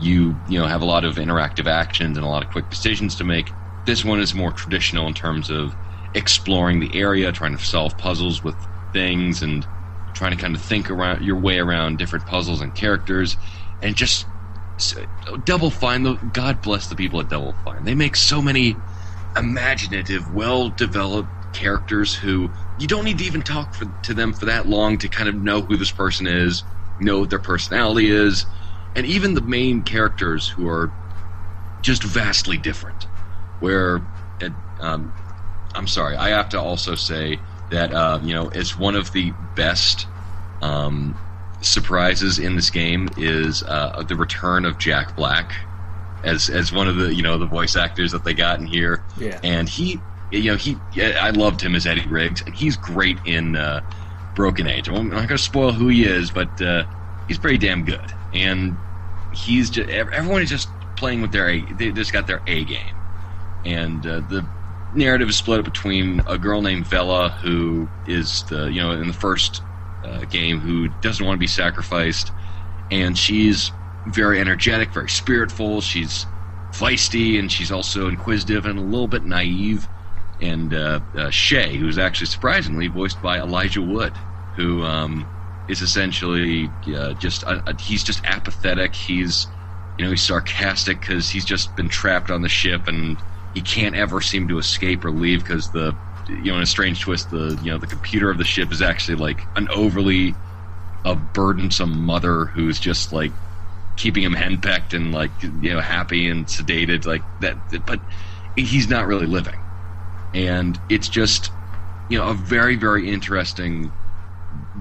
A: you have a lot of interactive actions and a lot of quick decisions to make. This one is more traditional in terms of exploring the area, trying to solve puzzles with things, and trying to kind of think around your way around different puzzles and characters. And just Double Fine, God bless the people at Double Fine. They make so many imaginative, well-developed characters who you don't need to even talk to them for that long to kind of know who this person is, know what their personality is. And even the main characters, who are just vastly different. Where, I'm sorry, I have to also say that it's one of the best surprises in this game is the return of Jack Black as one of the the voice actors that they got in here.
B: Yeah.
A: And I loved him as Eddie Riggs, and he's great in Broken Age. I'm not going to spoil who he is, but he's pretty damn good. And everyone is just playing with they just got their A game. And the narrative is split up between a girl named Vela, who is in the first game, who doesn't want to be sacrificed, and she's very energetic, very spiritful. She's feisty, and she's also inquisitive and a little bit naive. And Shay, who's actually surprisingly voiced by Elijah Wood, who is essentially he's just apathetic. He's sarcastic because he's just been trapped on the ship, and he can't ever seem to escape or leave because in a strange twist, the computer of the ship is actually like an overly burdensome mother who's just like keeping him henpecked and like happy and sedated like that, but he's not really living. And it's just a very, very interesting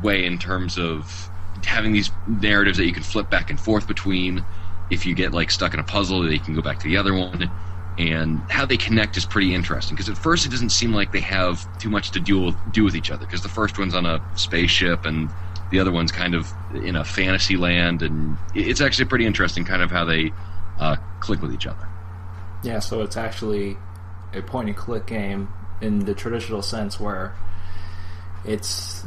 A: way in terms of having these narratives that you can flip back and forth between. If you get like stuck in a puzzle, you can go back to the other one. And how they connect is pretty interesting, because at first it doesn't seem like they have too much to do with each other, because the first one's on a spaceship and the other one's kind of in a fantasy land, and it's actually pretty interesting kind of how they click with each other.
B: Yeah, so it's actually a point-and-click game in the traditional sense, where it's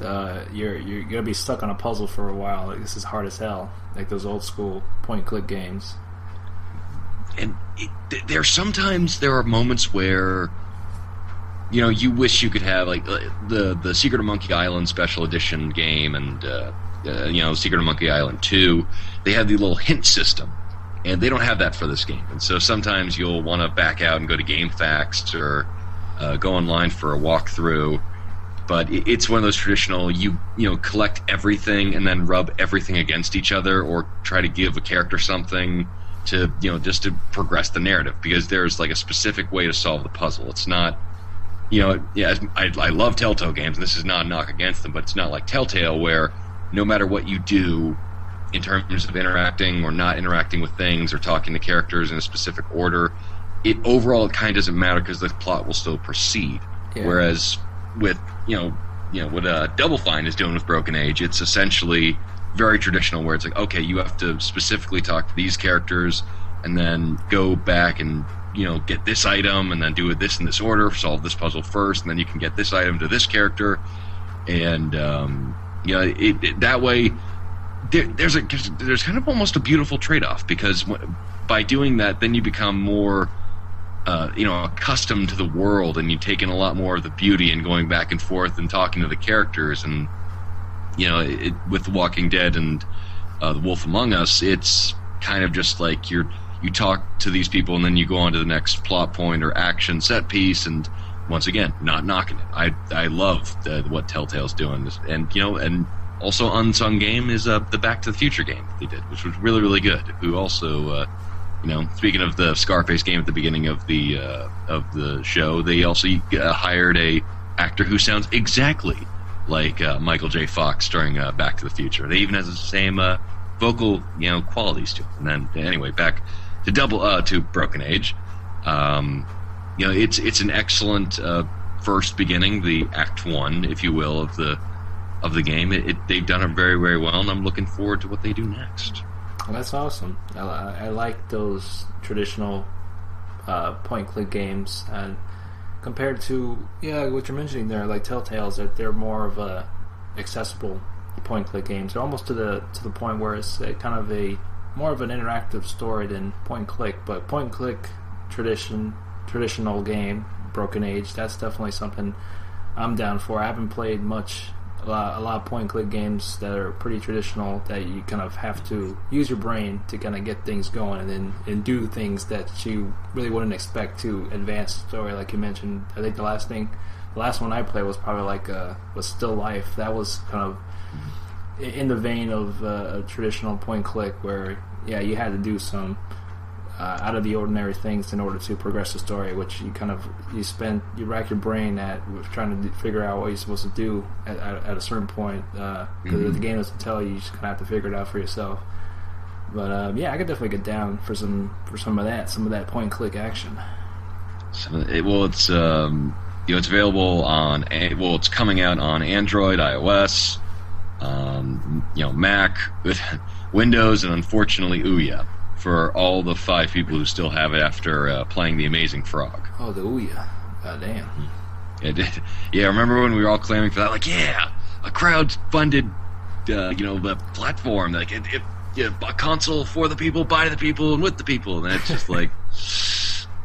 B: you're gonna be stuck on a puzzle for a while. Like, this is hard as hell, like those old school point-and-click games.
A: And there are moments where you wish you could have like the Secret of Monkey Island Special Edition game, and Secret of Monkey Island 2. They have the little hint system, and they don't have that for this game. And so sometimes you'll want to back out and go to GameFAQs or go online for a walkthrough. But it's one of those traditional collect everything and then rub everything against each other, or try to give a character something to just to progress the narrative, because there's like a specific way to solve the puzzle. It's not I love Telltale games, and this is not a knock against them, but it's not like Telltale, where no matter what you do in terms of interacting or not interacting with things or talking to characters in a specific order, it kind of doesn't matter, because the plot will still proceed. Yeah. Whereas with what Double Fine is doing with Broken Age, it's essentially very traditional, where it's like, okay, you have to specifically talk to these characters and then go back and get this item and then do it this in this order, solve this puzzle first, and then you can get this item to this character. And that way there's kind of almost a beautiful trade-off, because by doing that, then you become more accustomed to the world, and you take in a lot more of the beauty and going back and forth and talking to the characters. And with The Walking Dead and The Wolf Among Us, it's kind of just like you're you talk to these people and then you go on to the next plot point or action set piece, and once again, not knocking it. I love what Telltale's doing, and and also unsung game is the Back to the Future game that they did, which was really, really good. Who also, speaking of the Scarface game at the beginning of the show, they also hired a actor who sounds exactly like Michael J. Fox during Back to the Future. They even has the same vocal, qualities to it. And then anyway, back to to Broken Age. It's an excellent first beginning, the Act 1, if you will, of the game. They've done it very, very well, and I'm looking forward to what they do next.
B: Well, that's awesome. I like those traditional point-and-click games, and compared to what you're mentioning there, like Telltale's, that they're more of a accessible point-and-click games. They're almost to the point where it's kind of more of an interactive story than point-and-click. But point-and-click traditional game, Broken Age, that's definitely something I'm down for. I haven't played a lot of point-and-click games that are pretty traditional, that you kind of have to use your brain to kind of get things going and do things that you really wouldn't expect to advance the story. Like you mentioned, I think the last one I played was probably was Still Life. That was kind of in the vein of a traditional point-and-click where you had to do some out of the ordinary things in order to progress the story, which you rack your brain at trying to figure out what you're supposed to do at a certain point, because the game doesn't tell you. You just kind of have to figure it out for yourself. But I could definitely get down for some of that point and click action.
A: It's it's available on it's coming out on Android, iOS, Mac, Windows, and unfortunately Ouya, for all the 5 people who still have it after playing The Amazing Frog.
B: Oh, the Ouya. God damn.
A: Yeah, remember when we were all clamoring for that? Like, a crowd-funded, the platform. Like, a console for the people, by the people, and with the people. And it's just like,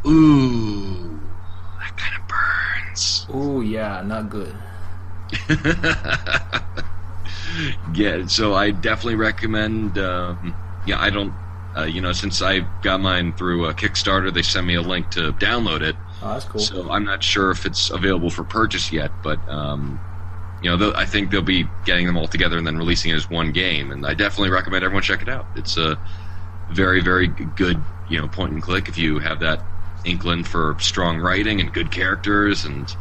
A: ooh, that kind of burns.
B: Ooh, yeah, not good.
A: Yeah, so I definitely recommend, I don't, since I got mine through Kickstarter, they sent me a link to download it.
B: Oh, that's cool.
A: So I'm not sure if it's available for purchase yet, but I think they'll be getting them all together and then releasing it as one game. And I definitely recommend everyone check it out. It's a very, very good, point and click if you have that inkling for strong writing and good characters and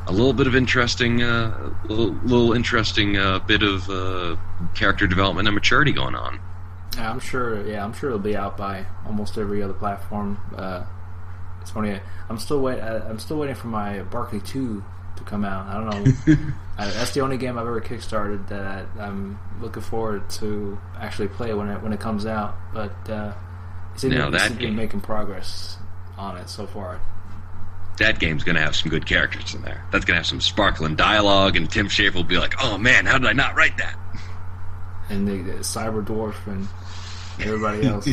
A: a little bit of interesting, interesting bit of character development and maturity going on.
B: Yeah, I'm sure it'll be out by almost every other platform. It's funny. I'm still waiting for my Barkley 2 to come out. I don't know. That's the only game I've ever kickstarted that I'm looking forward to actually play when it comes out. But it's been making progress on it so far.
A: That game's going to have some good characters in there. That's going to have some sparkling dialogue, and Tim Schafer will be like, "Oh man, how did I not write that?"
B: And the Cyber Dwarf and everybody else.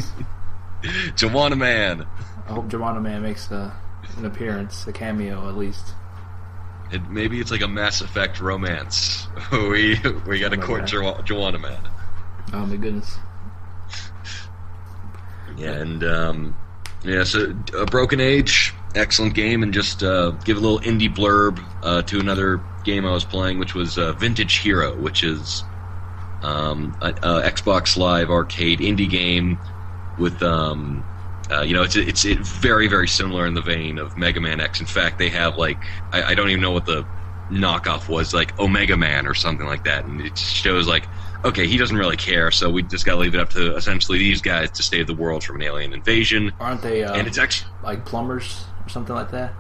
A: Joanna Man.
B: I hope Joanna Man makes an appearance, a cameo at least.
A: Maybe it's like a Mass Effect romance. we got to court Joanna Man.
B: Oh my goodness.
A: Yeah, and so Broken Age, excellent game, and just give a little indie blurb to another game I was playing, which was Vintage Hero, which is a Xbox Live arcade indie game with it's very, very similar in the vein of Mega Man X. In fact, they have I don't even know what the knockoff was, like Omega Man or something like that, and it shows okay, he doesn't really care, so we just gotta leave it up to essentially these guys to save the world from an alien invasion.
B: Aren't they
A: and it's actually
B: like plumbers or something like that?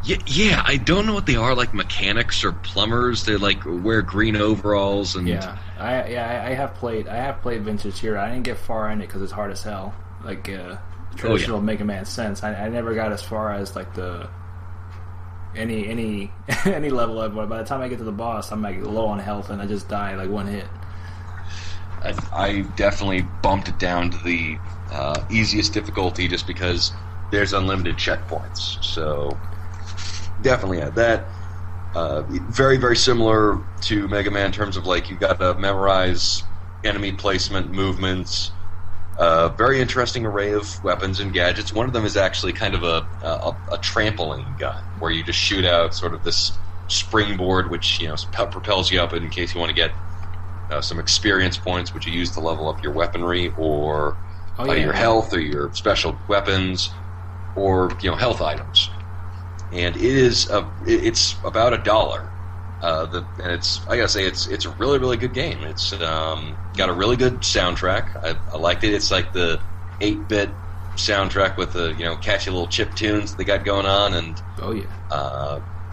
A: Yeah, I don't know what they are, like mechanics or plumbers. They wear green overalls and
B: I have played Vintage Hero. I didn't get far in it because it's hard as hell, traditional Mega Man sense. I never got as far as the any level of it. By the time I get to the boss, I'm low on health and I just die one hit.
A: I definitely bumped it down to the easiest difficulty just because there's unlimited checkpoints. So definitely had that. Very, very similar to Mega Man in terms of you got to memorize enemy placement, movements, Very interesting array of weapons and gadgets. One of them is actually kind of a trampoline gun, where you just shoot out sort of this springboard, which propels you up in case you want to get some experience points, which you use to level up your weaponry or your health or your special weapons or health items. And it's about $1. And I gotta say it's a really, really good game. It's got a really good soundtrack. I liked it. It's like the 8-bit soundtrack with the catchy little chip tunes they got going on, and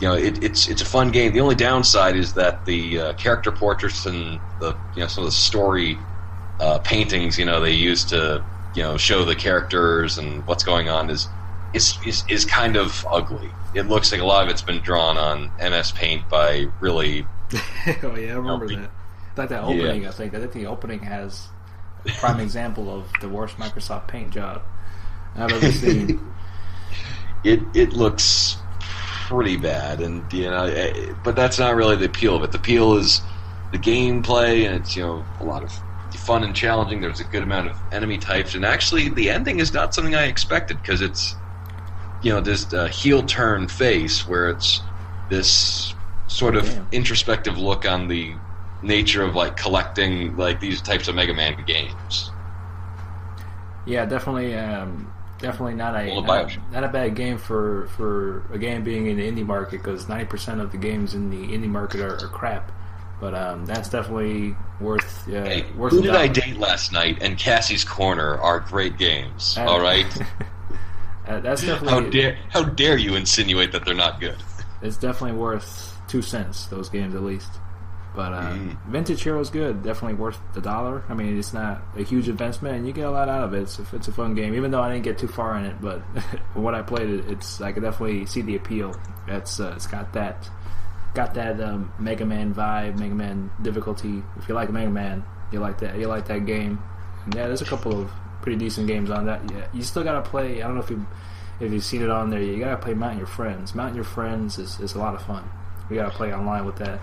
A: it's a fun game. The only downside is that the character portraits and the some of the story paintings they use to show the characters and what's going on is kind of ugly. It looks like a lot of it's been drawn on MS Paint by really.
B: Oh yeah, I remember that. Like that opening, yeah. I think the opening has a prime example of the worst Microsoft Paint job I've ever seen.
A: It looks pretty bad, and but that's not really the appeal of it. The appeal is the gameplay, and it's a lot of fun and challenging. There's a good amount of enemy types, and actually the ending is not something I expected, because it's this heel turn face where it's this sort of introspective look on the nature of collecting these types of Mega Man games.
B: Yeah, definitely not a bad game for a game being in the indie market, because 90% of the games in the indie market are crap. But that's definitely worth.
A: Who did I date last night? And Cassie's Corner are great games. All right.
B: That's definitely.
A: How dare you insinuate that they're not good?
B: It's definitely worth 2 cents. Those games, at least. But Vintage Hero is good. Definitely worth the $1. I mean, it's not a huge investment, and you get a lot out of it. It's a fun game, even though I didn't get too far in it. But when I played it, I could definitely see the appeal. It's got that Mega Man vibe, Mega Man difficulty. If you like Mega Man, you like that. You like that game. And yeah, there's a couple of pretty decent games on that. Yeah, you still gotta play. I don't know if you've seen it on there. You gotta play Mountain Your Friends. Mountain Your Friends is a lot of fun. We gotta play online with that.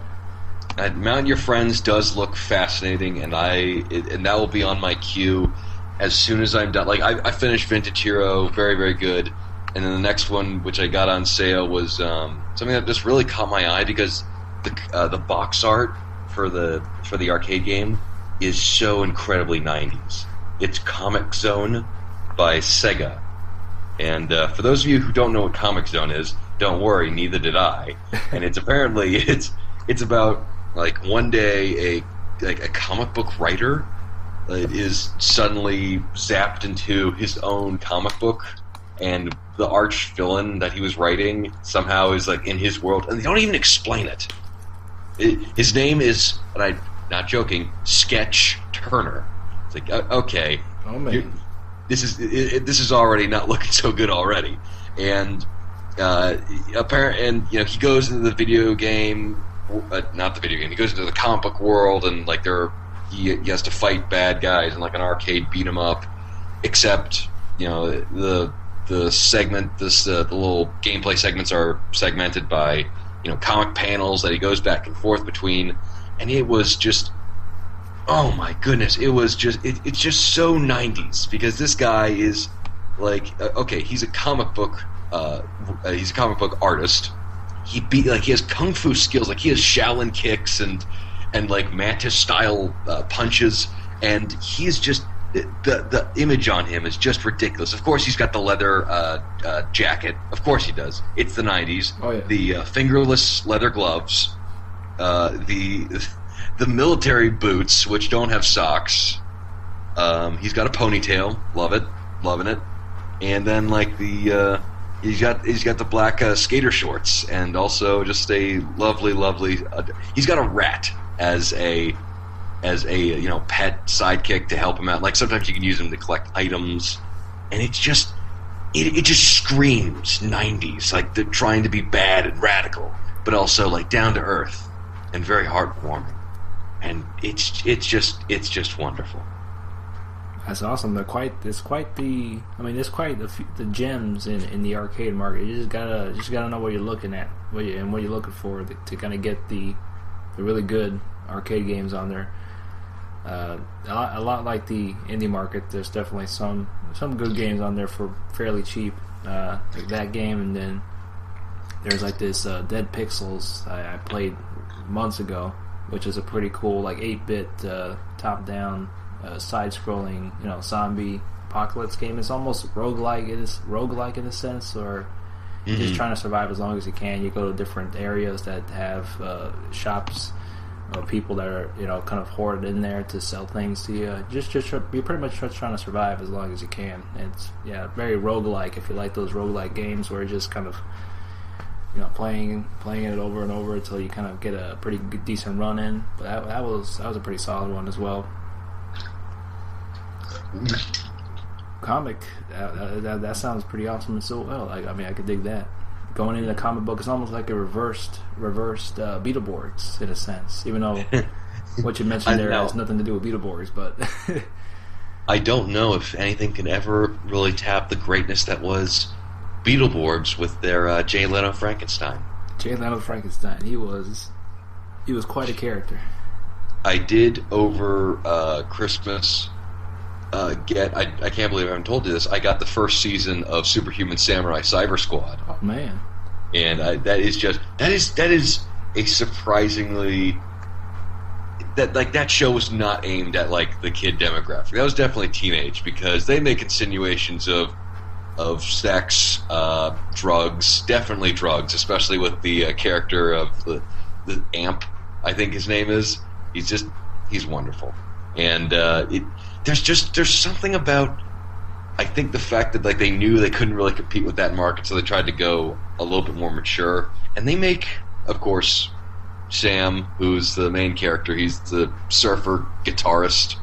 A: Mountain Your Friends does look fascinating, and that will be on my queue as soon as I'm done. I finished Vintage Hero, very, very good, and then the next one, which I got on sale, was something that just really caught my eye, because the box art for the arcade game is so incredibly 90s. It's Comic Zone by Sega, and for those of you who don't know what Comic Zone is, don't worry, neither did I. And it's apparently it's about one day a comic book writer is suddenly zapped into his own comic book, and the arch villain that he was writing somehow is in his world, and they don't even explain it. His name is, and I'm not joking, Sketch Turner. It's okay,
B: oh man,
A: this is already not looking so good already, and he goes into the video game. Not the video game. He goes into the comic book world, and he has to fight bad guys in an arcade beat 'em up. Except the segment, the little gameplay segments are segmented by comic panels that he goes back and forth between, and it was just, oh my goodness, it was just it's just so 90s, because this guy is he's a comic book artist. He has kung fu skills, he has Shaolin kicks and mantis style punches, and he's just the image on him is just ridiculous. Of course, he's got the leather jacket. Of course, he does. It's the 90s.
B: Oh, yeah.
A: The fingerless leather gloves, the military boots, which don't have socks. He's got a ponytail. Loving it. And then He's got the black skater shorts, and also just a lovely. He's got a rat as a pet sidekick to help him out. Sometimes you can use him to collect items, and it just screams 90s. They're trying to be bad and radical, but also down to earth and very heartwarming, and it's just wonderful.
B: That's awesome. There's quite the gems in the arcade market. You just gotta know what you're looking at, what you're looking for to kind of get the really good arcade games on there. A lot like the indie market. There's definitely some good games on there for fairly cheap, like that game, and then there's like this Dead Pixels I played months ago, which is a pretty cool like 8-bit top-down side-scrolling zombie apocalypse game. It's almost roguelike. It is roguelike in a sense, or just trying to survive as long as you can. You go to different areas that have shops or people that are kind of hoarded in there to sell things to you. You're pretty much just trying to survive as long as you can. It's very roguelike. If you like those roguelike games where you're just kind of playing it over and over until you kind of get a pretty good, decent run in. But that was a pretty solid one as well. Comic, that sounds pretty awesome as well. I could dig that. Going into the comic book is almost like a reversed Beetleborgs in a sense, even though what you mentioned there has nothing to do with Beetleborgs. But
A: I don't know if anything can ever really tap the greatness that was Beetleborgs with their Jay Leno Frankenstein.
B: Jay Leno Frankenstein, he was quite a character.
A: I did over Christmas. I can't believe I haven't told you this. I got the first season of Superhuman Samurai Cyber Squad.
B: Oh man!
A: And that is a surprisingly that show was not aimed at like the kid demographic. That was definitely teenage because they make insinuations of sex, drugs, definitely drugs, especially with the character of the Amp. I think his name is. He's wonderful, and There's something about, I think, the fact that like they knew they couldn't really compete with that market, so they tried to go a little bit more mature. And they make, of course, Sam, who's the main character. He's the surfer guitarist,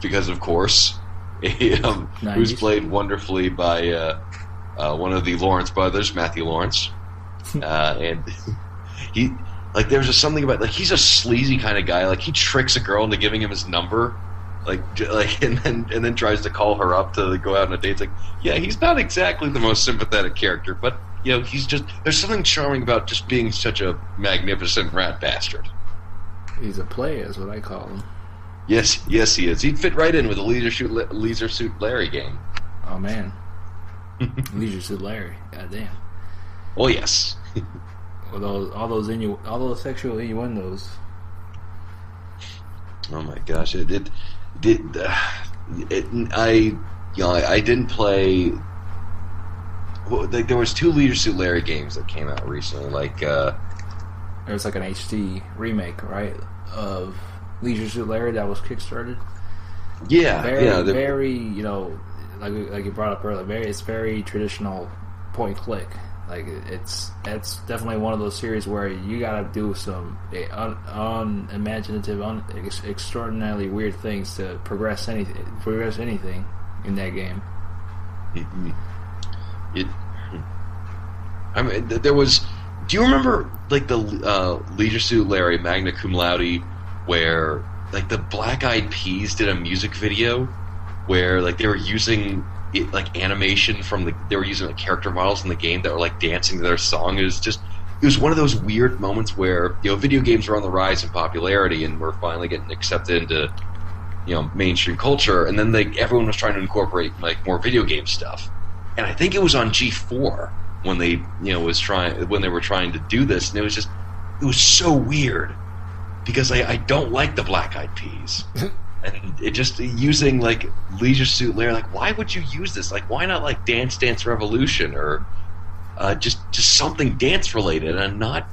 A: because of course, who's played wonderfully by one of the Lawrence brothers, Matthew Lawrence, and he like there's just something about like he's a sleazy kind of guy. Like he tricks a girl into giving him his number. Like, and then tries to call her up to go out on a date. It's like, yeah, he's not exactly the most sympathetic character, but he's just there's something charming about just being such a magnificent rat bastard.
B: He's a player, is what I call him.
A: Yes, he is. He'd fit right in with a Leisure Suit Larry game.
B: Oh man, Leisure Suit Larry, goddamn.
A: Oh yes.
B: all those sexual innuendos.
A: Oh my gosh! I didn't play. Well, there was 2 Leisure Suit Larry games that came out recently. Like there
B: was like an HD remake, right, of Leisure Suit Larry that was kickstarted.
A: Yeah,
B: very like you brought up earlier. It's very traditional point click. Like it's definitely one of those series where you gotta do some unimaginative, extraordinarily weird things to progress anything in that game.
A: There was. Do you remember like the Leisure Suit Larry Magna Cum Laude, where like the Black Eyed Peas did a music video where like they were using like animation they were using like character models in the game that were like dancing to their song. It was one of those weird moments where video games were on the rise in popularity and were finally getting accepted into mainstream culture, and then everyone was trying to incorporate like more video game stuff. And I think it was on G4 when they when they were trying to do this, and it was so weird because I don't like the Black Eyed Peas. And it just using like Leisure Suit Larry, like why would you use this? Like why not like Dance Dance Revolution or just something dance related and not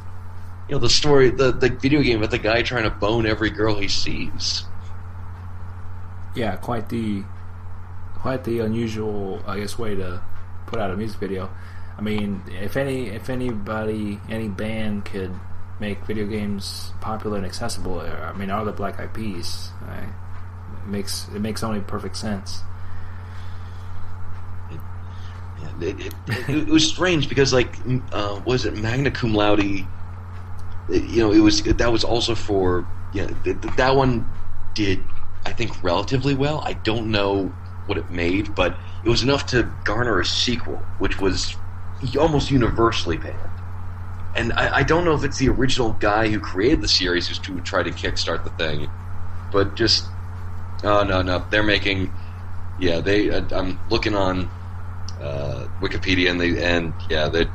A: the story the video game with the guy trying to bone every girl he sees.
B: Yeah, quite the unusual, I guess, way to put out a music video. I mean, if any band could make video games popular and accessible, I mean, are the Black Eyed Peas? It makes only perfect sense.
A: It was strange because like was it Magna Cum Laude? That was also for that one did I think relatively well. I don't know what it made, but it was enough to garner a sequel, which was almost universally panned. And I don't know if it's the original guy who created the series who tried to kickstart the thing, but just Oh no, they're making. Yeah, I'm looking on Wikipedia, and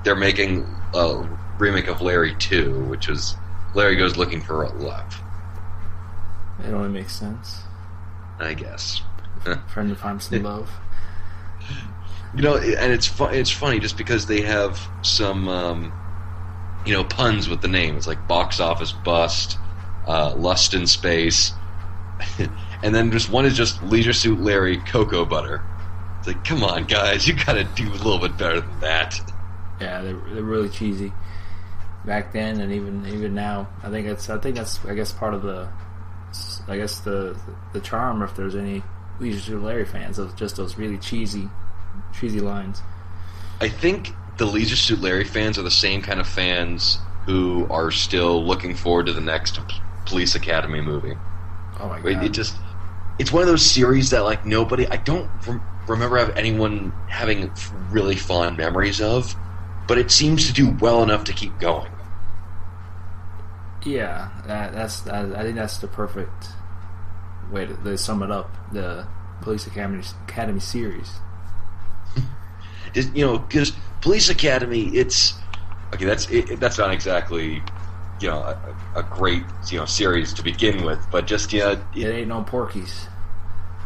A: they're making a remake of Larry 2, which was Larry Goes Looking for Love.
B: It only makes sense,
A: I guess.
B: Trying to find some love.
A: And it's funny just because they have some puns with the name. It's like Box Office Bust, Lust in Space, and then one is just Leisure Suit Larry Cocoa Butter. It's like, come on, guys, you gotta do a little bit better than that.
B: Yeah, they're really cheesy back then, and even now. I think that's part of the charm, if there's any Leisure Suit Larry fans, of just those really cheesy lines.
A: I think the Leisure Suit Larry fans are the same kind of fans who are still looking forward to the next Police Academy movie.
B: Oh my god!
A: It's one of those series that like nobody. I don't remember anyone having really fond memories of, but it seems to do well enough to keep going.
B: Yeah, I think that's the perfect way to sum it up. The Police Academy series.
A: Because Police Academy, it's okay. That's not exactly a great series to begin with, but just
B: it ain't no Porkies.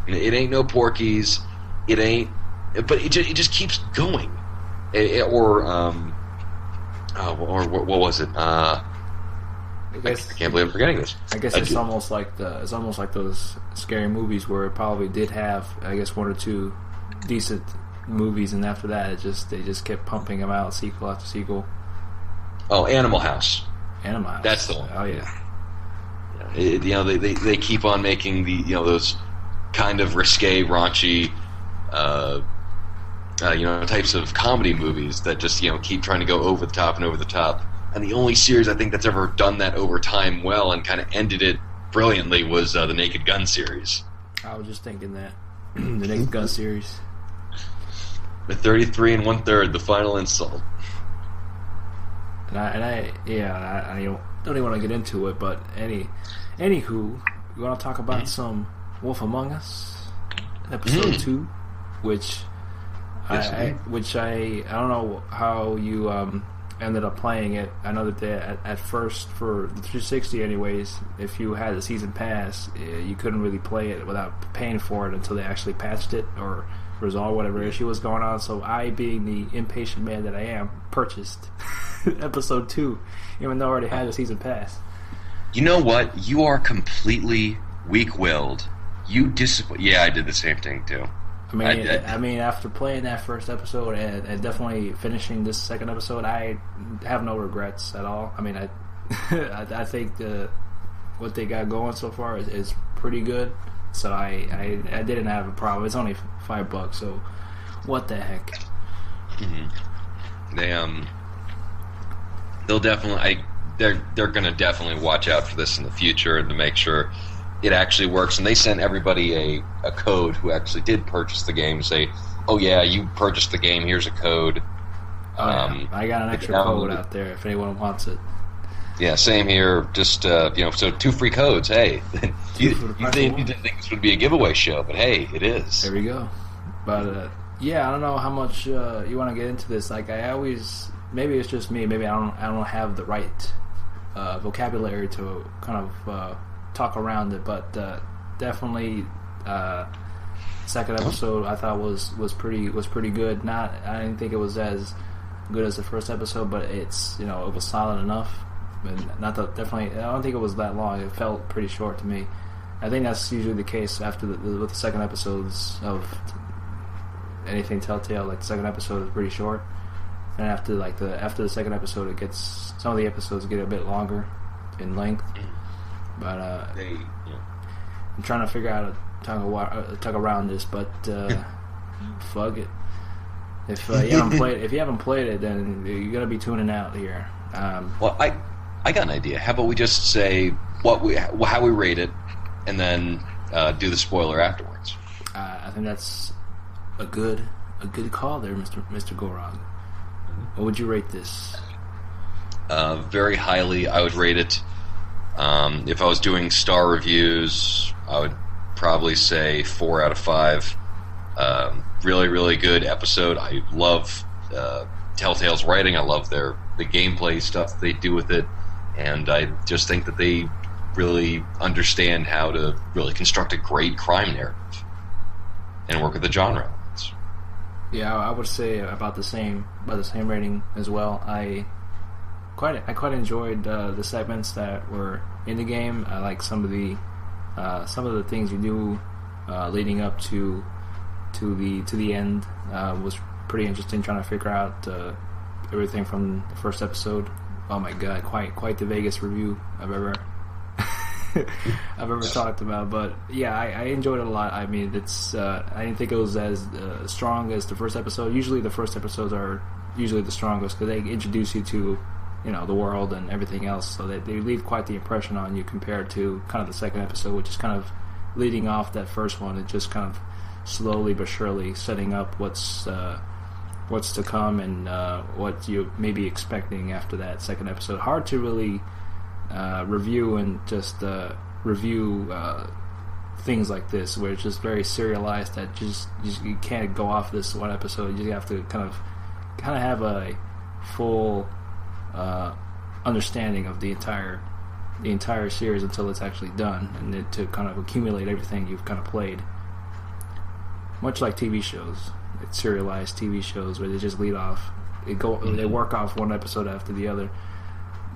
A: It ain't no Porkies. It ain't, but it just keeps going. Or what was it? I can't believe I'm forgetting this.
B: I guess it's almost like those scary movies where it probably did have, I guess, one or two decent movies, and after that they just kept pumping them out, sequel after sequel.
A: Oh, Animal House.
B: Animal House.
A: That's the one.
B: Oh yeah.
A: They keep on making those kind of risque, raunchy, types of comedy movies that just keep trying to go over the top and over the top. And the only series I think that's ever done that over time well and kind of ended it brilliantly was the Naked Gun series.
B: I was just thinking that the Naked Gun series.
A: The 33 1/3, the final insult.
B: And I don't even want to get into it, but anywho, we're gonna talk about some Wolf Among Us, episode 2, which I don't know how you ended up playing it. I know that at first, for the 360 anyways, if you had the season pass, you couldn't really play it without paying for it until they actually patched it or resolved whatever issue was going on. So I, being the impatient man that I am, purchased episode 2, even though I already had the season pass.
A: You know what? You are completely weak-willed. Yeah, I did the same thing too.
B: I mean, after playing that first episode and definitely finishing this second episode, I have no regrets at all. I mean, I think what they got going so far is pretty good. So I didn't have a problem. It's only $5, so what the heck?
A: Mm-hmm. They'll definitely they're gonna definitely watch out for this in the future to make sure it actually works. And they sent everybody a code who actually did purchase the game. Say, oh yeah, you purchased the game. Here's a code.
B: Yeah. I got an extra code out there if anyone wants it.
A: Yeah, same here. Just so 2 free codes. Hey, you didn't think this would be a giveaway show, but hey, it is.
B: There we go. But yeah, I don't know how much you want to get into this. Like I always, maybe it's just me. Maybe I don't have the right vocabulary to kind of talk around it. But definitely, second episode I thought was pretty good. I didn't think it was as good as the first episode, but it was solid enough. And definitely, I don't think it was that long. It felt pretty short to me. I think that's usually the case after with the second episodes of anything Telltale. Like the second episode is pretty short, and after the second episode, some of the episodes get a bit longer in length. But I'm trying to figure out a talk around this, but fuck it. If you haven't played it, then you're gonna be tuning out here.
A: Well, I got an idea. How about we just say how we rate it, and then do the spoiler afterwards?
B: I think that's a good call there, Mr. Gorog. What would you rate this?
A: Very highly. I would rate it. If I was doing star reviews, I would probably say 4 out of 5. Really, really good episode. I love Telltale's writing. I love the gameplay stuff they do with it, and I just think that they really understand how to really construct a great crime narrative and work with the genre.
B: Yeah, I would say about the same rating as well. I quite enjoyed the segments that were in the game. I like some of the things you do leading up to the end was pretty interesting. Trying to figure out everything from the first episode. Oh my god, quite the Vegas review I've ever talked about. But yeah, I enjoyed it a lot. I mean, it's I didn't think it was as strong as the first episode. Usually the first episodes are usually the strongest because they introduce you to the world and everything else, so they leave quite the impression on you compared to kind of the second episode, which is kind of leading off that first one and just kind of slowly but surely setting up what's to come and what you may be expecting after that second episode. Hard to really review and just review things like this, where it's just very serialized. That you can't go off this one episode. You have to kind of have a full understanding of the entire series until it's actually done, and then to kind of accumulate everything you've kind of played. Much like TV shows, it's serialized TV shows where they just lead off. They work off one episode after the other.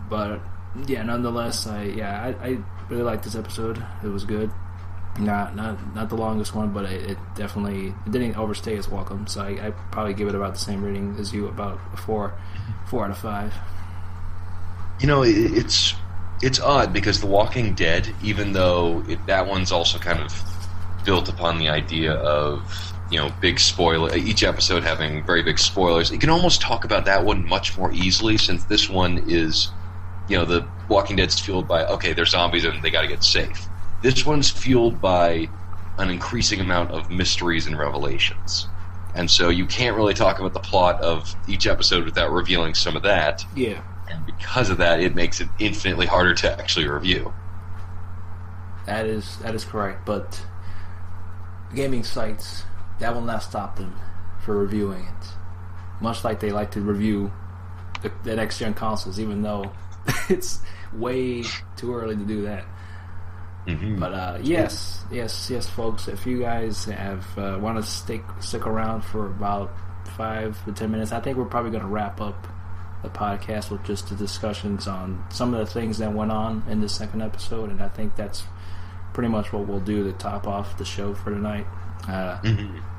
B: But yeah, nonetheless, I really liked this episode. It was good. Not the longest one, but it definitely didn't overstay its welcome. So I probably give it about the same rating as you, about a 4 out of 5.
A: It's odd because The Walking Dead, even though that one's also kind of built upon the idea of big spoiler, each episode having very big spoilers, you can almost talk about that one much more easily, since this one is, The Walking Dead's fueled by, okay, they're zombies and they got to get safe. This one's fueled by an increasing amount of mysteries and revelations, and so you can't really talk about the plot of each episode without revealing some of that.
B: Yeah.
A: And because of that, it makes it infinitely harder to actually review.
B: That is correct, but gaming sites, that will not stop them for reviewing it. Much like they like to review the next-gen consoles, even though it's way too early to do that.
A: Mm-hmm.
B: But yes, folks, if you guys have want to stick around for about 5 to 10 minutes, I think we're probably going to wrap up the podcast with just the discussions on some of the things that went on in the second episode, and I think that's pretty much what we'll do to top off the show for tonight.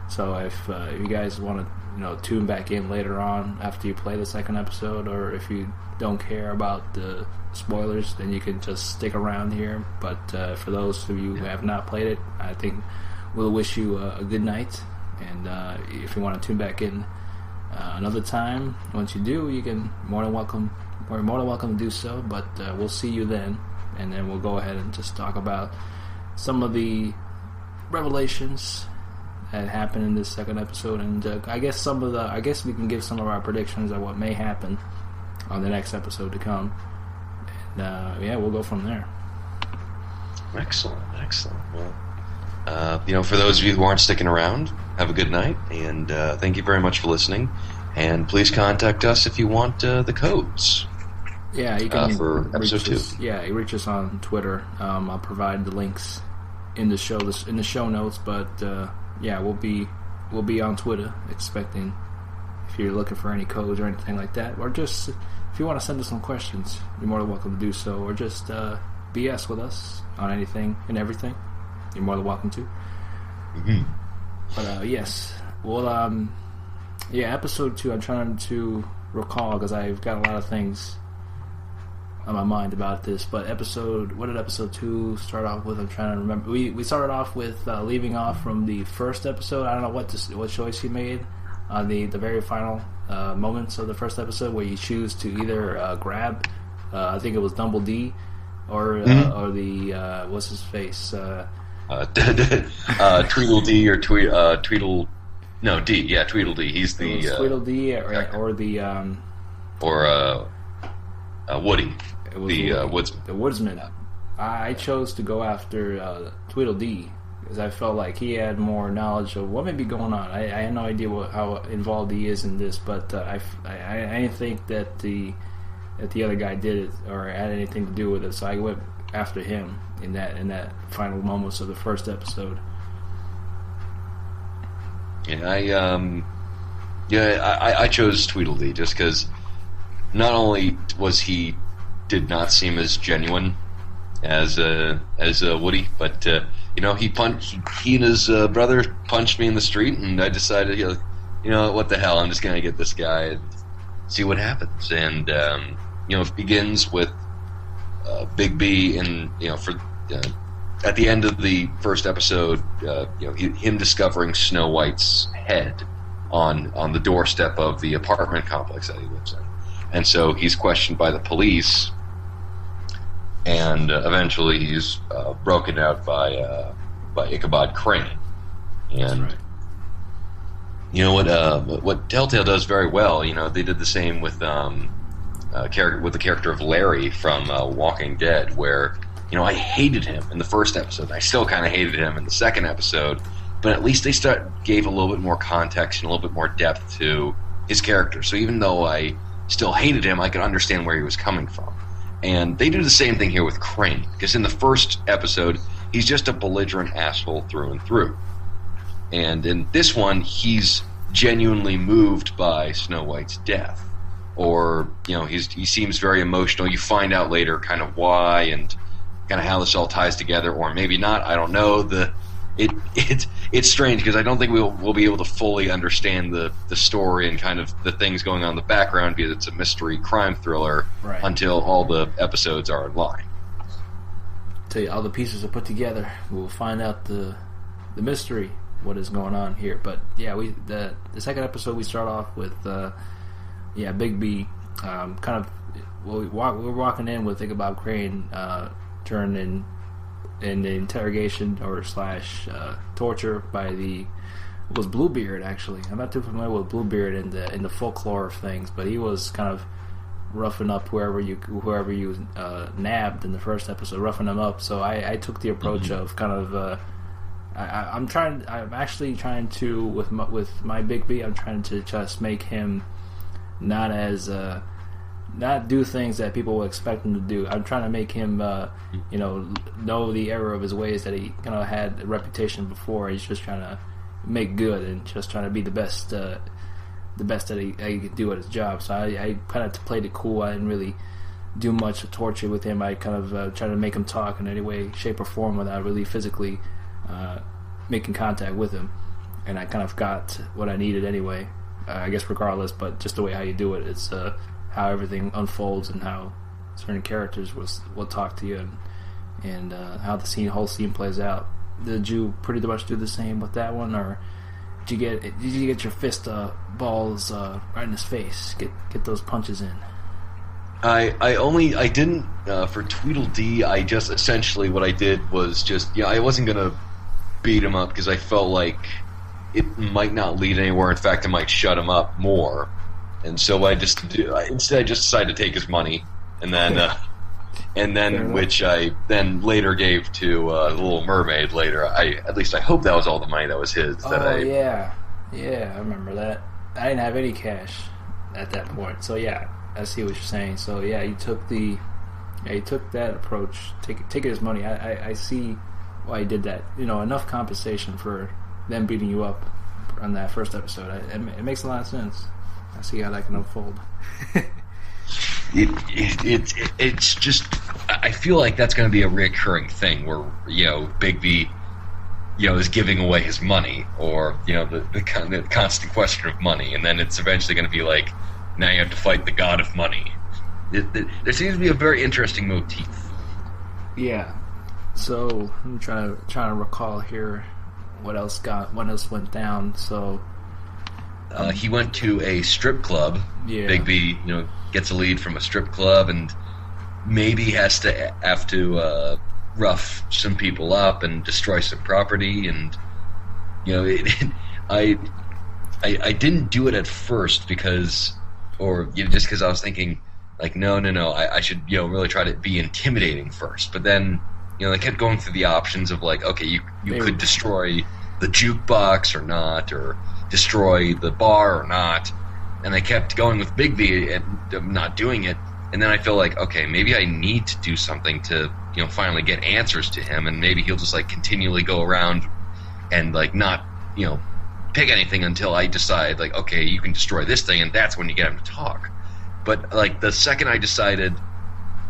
B: So if you guys want to tune back in later on after you play the second episode, or if you don't care about the spoilers, then you can just stick around here. But for those of you who have not played it, I think we'll wish you a good night, and if you want to tune back in another time, once you do, you can more than welcome to do so. But we'll see you then, and then we'll go ahead and just talk about some of the revelations that happened in this second episode, and I guess we can give some of our predictions of what may happen on the next episode to come, and we'll go from there.
A: Excellent. Well, for those of you who aren't sticking around, have a good night, and thank you very much for listening. And please contact us if you want the codes.
B: Yeah, you can
A: for episode 2.
B: Yeah, you reach us on Twitter. I'll provide the links in the show notes. But we'll be on Twitter, expecting if you're looking for any codes or anything like that, or just if you want to send us some questions, you're more than welcome to do so, or just BS with us on anything and everything. You're more than welcome to.
A: Mm-hmm.
B: But yes, well, episode 2. I'm trying to recall because I've got a lot of things on my mind about this. But what did episode 2 start off with? I'm trying to remember. We started off with leaving off from the first episode. I don't know what choice you made on the very final moments of the first episode, where you choose to either grab, I think it was Dumble D, or the what's his face.
A: Tweedledee or Tweedle. No, D. Yeah, Tweedledee. He's the
B: Tweedledee or
A: Woody.
B: It was
A: Woodsman.
B: The Woodsman. I chose to go after Tweedledee because I felt like he had more knowledge of what may be going on. I had no idea how involved he is in this, but I didn't think that the other guy did it or had anything to do with it, so I went after him in that final moments of the first episode.
A: Yeah, I chose Tweedledee just because not only did not seem as genuine as Woody, but he and his brother punched me in the street, and I decided, what the hell, I'm just gonna get this guy and see what happens. And it begins with Big B, and at the end of the first episode, him discovering Snow White's head on the doorstep of the apartment complex that he lives in, and so he's questioned by the police, and eventually he's broken out by Ichabod Crane. And
B: that's right.
A: You know what Telltale does very well. They did the same with the character of Larry from Walking Dead, where I hated him in the first episode. I still kind of hated him in the second episode, but at least they gave a little bit more context and a little bit more depth to his character. So even though I still hated him, I could understand where he was coming from. And they do the same thing here with Crane, because in the first episode, he's just a belligerent asshole through and through. And in this one, he's genuinely moved by Snow White's death. Or, he seems very emotional. You find out later kind of why and kind of how this all ties together, or maybe not. I don't know. It's strange because I don't think we'll be able to fully understand the story and kind of the things going on in the background, because it's a mystery crime thriller, right, until all the episodes are in line.
B: Till all the pieces are put together, we'll find out the mystery, what is going on here. But yeah, the second episode we start off with Big B kind of we're walking in with Ichabod Crane turned in the interrogation or / torture by it was Bluebeard. Actually, I'm not too familiar with Bluebeard in the folklore of things, but he was kind of roughing up whoever you nabbed in the first episode, roughing them up. So I took the approach of kind of I'm actually trying to with my Big B, I'm trying to just make him not as not do things that people will expect him to do. I'm trying to make him know the error of his ways, that he kind of had a reputation before. He's just trying to make good and just trying to be the best that he can do at his job. So I kind of played it cool. I didn't really do much torture with him. I kind of tried to make him talk in any way, shape, or form without really physically making contact with him. And I kind of got what I needed anyway, I guess regardless, but just the way how you do it, it's how everything unfolds and how certain characters will talk to you, and how the whole scene plays out. Did you pretty much do the same with that one, or did you get your fist balls right in his face, get those punches in?
A: I didn't for Tweedledee. I just essentially what I did was just I wasn't gonna beat him up because I felt like it might not lead anywhere. In fact, it might shut him up more. And so I just decided to take his money, and then which I then later gave to the Little Mermaid. Later, I hope that was all the money that was his.
B: Yeah, I remember that. I didn't have any cash at that point, so yeah, I see what you're saying. So yeah, you took that approach, taking his money. I see why he did that. Enough compensation for them beating you up on that first episode. It makes a lot of sense. I see how that can unfold.
A: It's just, I feel like that's going to be a recurring thing where Big B is giving away his money, or the constant question of money, and then it's eventually going to be like, now you have to fight the god of money. There seems to be a very interesting motif.
B: Yeah. So I'm trying to recall here what else went down. So
A: he went to a strip club.
B: Yeah.
A: Big B, gets a lead from a strip club, and maybe have to rough some people up and destroy some property. And I didn't do it at first because just because I was thinking like no, I should really try to be intimidating first. But then they kept going through the options of like, okay, you could destroy the jukebox or not, or destroy the bar or not, and they kept going with Big V and not doing it. And then I feel like, okay, maybe I need to do something to finally get answers to him, and maybe he'll just like continually go around and like not pick anything until I decide like, okay, you can destroy this thing, and that's when you get him to talk. But like the second I decided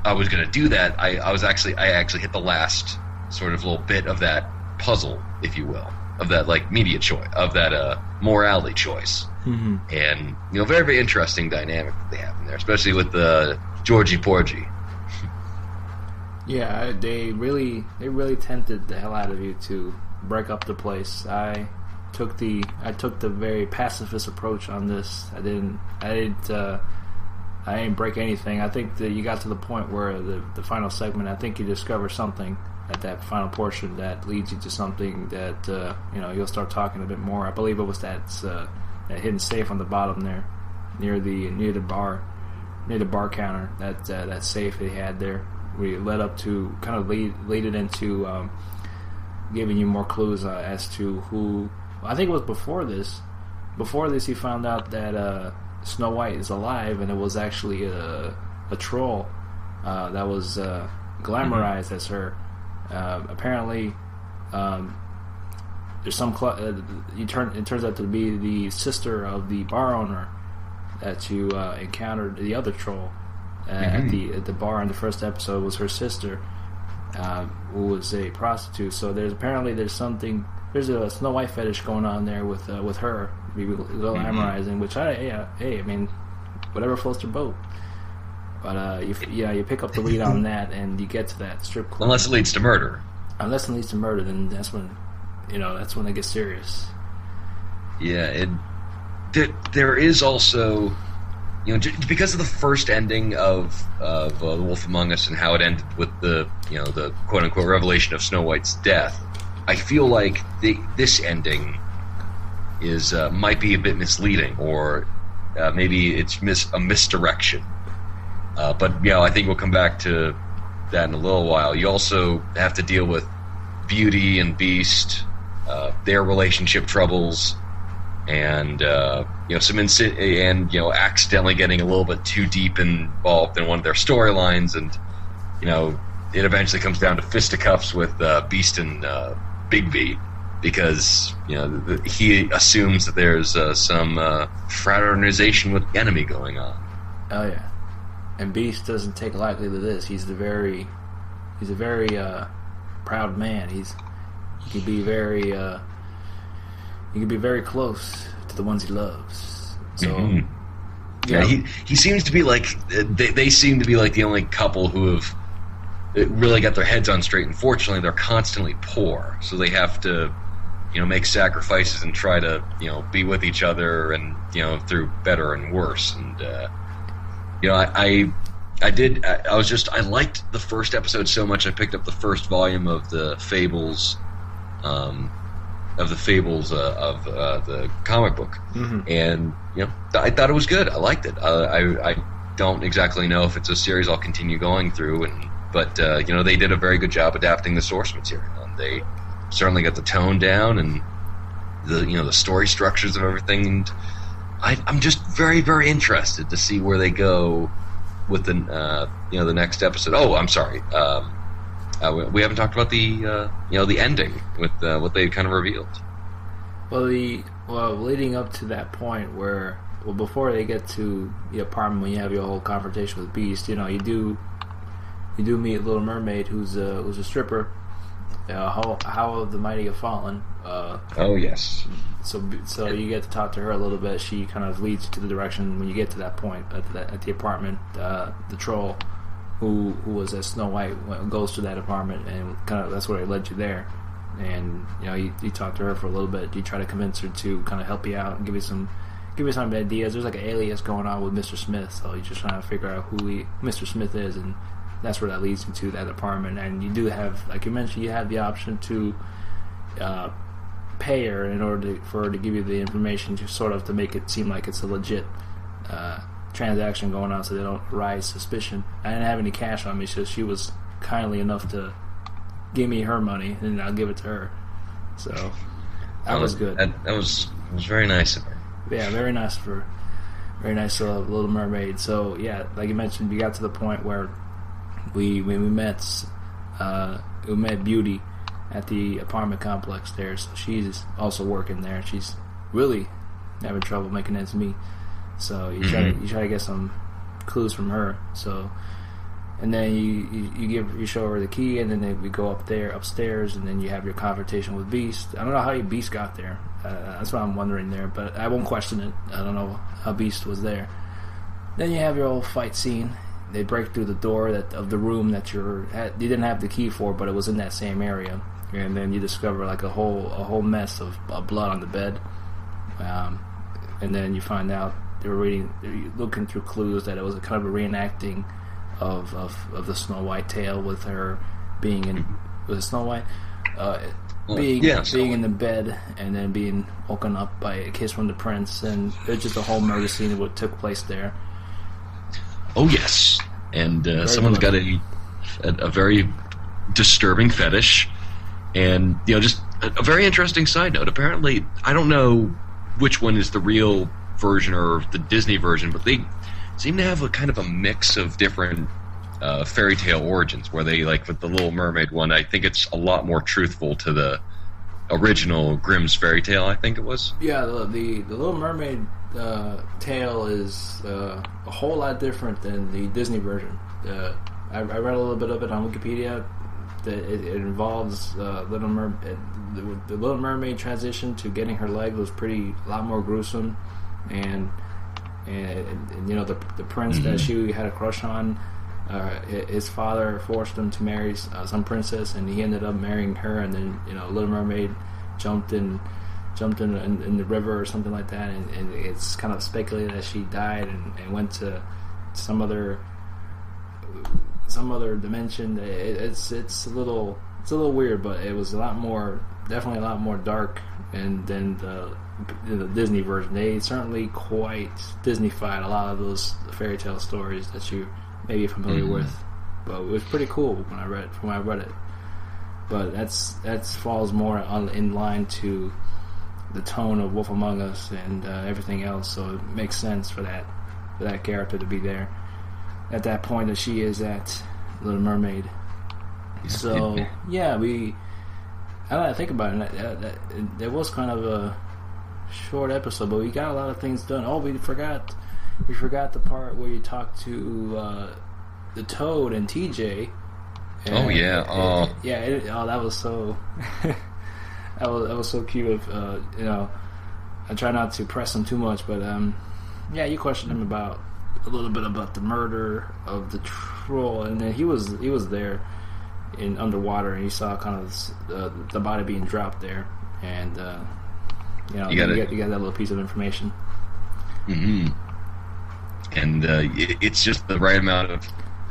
A: I was going to do that, I actually hit the last sort of little bit of that puzzle, if you will, of that like media choice, of that morality choice.
B: Mm-hmm.
A: And very, very interesting dynamic that they have in there, especially with the Georgie Porgy.
B: Yeah, they really tempted the hell out of you to break up the place. I took the very pacifist approach on this. I didn't break anything. I think that you got to the point where the final segment, I think you discover something at that final portion that leads you to something that you'll start talking a bit more. I believe it was that hidden safe on the bottom there, near the bar counter. That safe they had there, we led up to kind of lead it into giving you more clues as to who. I think it was before this. Before this, you found out that Snow White is alive, and it was actually a troll that was glamorized as her. Apparently, there's some. It turns out to be the sister of the bar owner that you encountered, the other troll at the bar in the first episode. Was her sister, who was a prostitute. So there's a Snow White fetish going on there with her glamorizing, which I mean, whatever floats your boat. But you pick up the lead on that, and you get to that strip club.
A: Unless it leads to murder.
B: Unless it leads to murder, then that's when it gets serious.
A: Yeah, there is also, because of the first ending of The Wolf Among Us and how it ended with the quote unquote revelation of Snow White's death. I feel like this ending is might be a bit misleading, or maybe it's a misdirection. But I think we'll come back to that in a little while. You also have to deal with Beauty and Beast, their relationship troubles, and some accidentally getting a little bit too deep involved in one of their storylines, and it eventually comes down to fisticuffs with Beast and Big V, because he assumes that there's some fraternization with the enemy going on.
B: Oh yeah, and Beast doesn't take lightly to this. He's a very proud man. He can be very close to the ones he loves. So
A: yeah, he seems to be like they seem to be like the only couple who have really got their heads on straight. Unfortunately, they're constantly poor, so they have to make sacrifices and try to be with each other, and through better and worse. And I liked the first episode so much I picked up the first volume of the Fables of the comic book, and I thought it was good. I liked it. I don't exactly know if it's a series I'll continue going through, but they did a very good job adapting the source material, and they certainly got the tone down and the story structures of everything. And I'm just very, very interested to see where they go with the next episode. Oh, I'm sorry. We haven't talked about the ending with what they kind of revealed.
B: Well, leading up to that point where, before they get to the apartment, when you have your whole confrontation with Beast, you do meet Little Mermaid, who's a stripper. How the mighty have fallen.
A: Oh yes.
B: So you get to talk to her a little bit. She kind of leads you to the direction when you get to that point at the apartment. The troll, who was at Snow White, goes to that apartment, and kind of that's where it led you there. And you talk to her for a little bit. You try to convince her to kind of help you out and give you some ideas. There's like an alias going on with Mr. Smith, so you're just trying to figure out who Mr. Smith is, and that's where that leads you to that apartment. And you do have, like you mentioned, you have the option to pay her in order for her to give you the information, to make it seem like it's a legit transaction going on, so they don't arise suspicion. I didn't have any cash on me, so she was kindly enough to give me her money, and I'll give it to her. So that was good.
A: That was very nice of her.
B: Yeah, very nice of her. Very nice Little Mermaid. So yeah, like you mentioned, we got to the point where we met Beauty at the apartment complex there. So she's also working there. She's really having trouble making ends meet. So you try to get some clues from her. So, and then you show her the key, and then we go upstairs, and then you have your confrontation with Beast. I don't know how Beast got there. That's what I'm wondering there, but I won't question it. I don't know how Beast was there. Then you have your old fight scene. They break through the door of the room that you didn't have the key for, but it was in that same area. And then you discover like a whole mess of blood on the bed. And then you find out they're looking through clues that it was a kind of a reenacting of the Snow White tale, with her being in Snow White being in the bed and then being woken up by a kiss from the prince, and it's just a whole murder scene of what took place there.
A: Oh yes, and someone's got a very disturbing fetish, and just a very interesting side note. Apparently, I don't know which one is the real version or the Disney version, but they seem to have a kind of a mix of different fairy tale origins, where they, like with the Little Mermaid one, I think it's a lot more truthful to the original Grimm's fairy tale, I think it was.
B: Yeah, the Little Mermaid tale is a whole lot different than the Disney version. I read a little bit of it on Wikipedia. It involves Little Mermaid. The Little Mermaid transition to getting her leg was a lot more gruesome, and the prince that she had a crush on, his father forced him to marry some princess, and he ended up marrying her, and then Little Mermaid jumped in the river or something like that, and it's kind of speculated that she died and went to some other dimension. It's a little weird, but it was definitely a lot more dark than the Disney version. They certainly quite Disney-fied a lot of those fairy tale stories that you may be familiar with, but it was pretty cool when I read it. But that falls more in line to the tone of Wolf Among Us and everything else, so it makes sense for that character to be there at that point that she is at Little Mermaid. So yeah, I don't know, think about it. It was kind of a short episode, but we got a lot of things done. Oh, we forgot the part where you talked to the Toad and TJ.
A: Oh yeah.
B: That was so. that was so cute. I try not to press him too much, but you questioned him about a little bit about the murder of the troll, and then he was there in underwater, and he saw kind of the body being dropped there, and you got that little piece of information.
A: Mm-hmm. And it's just the right amount of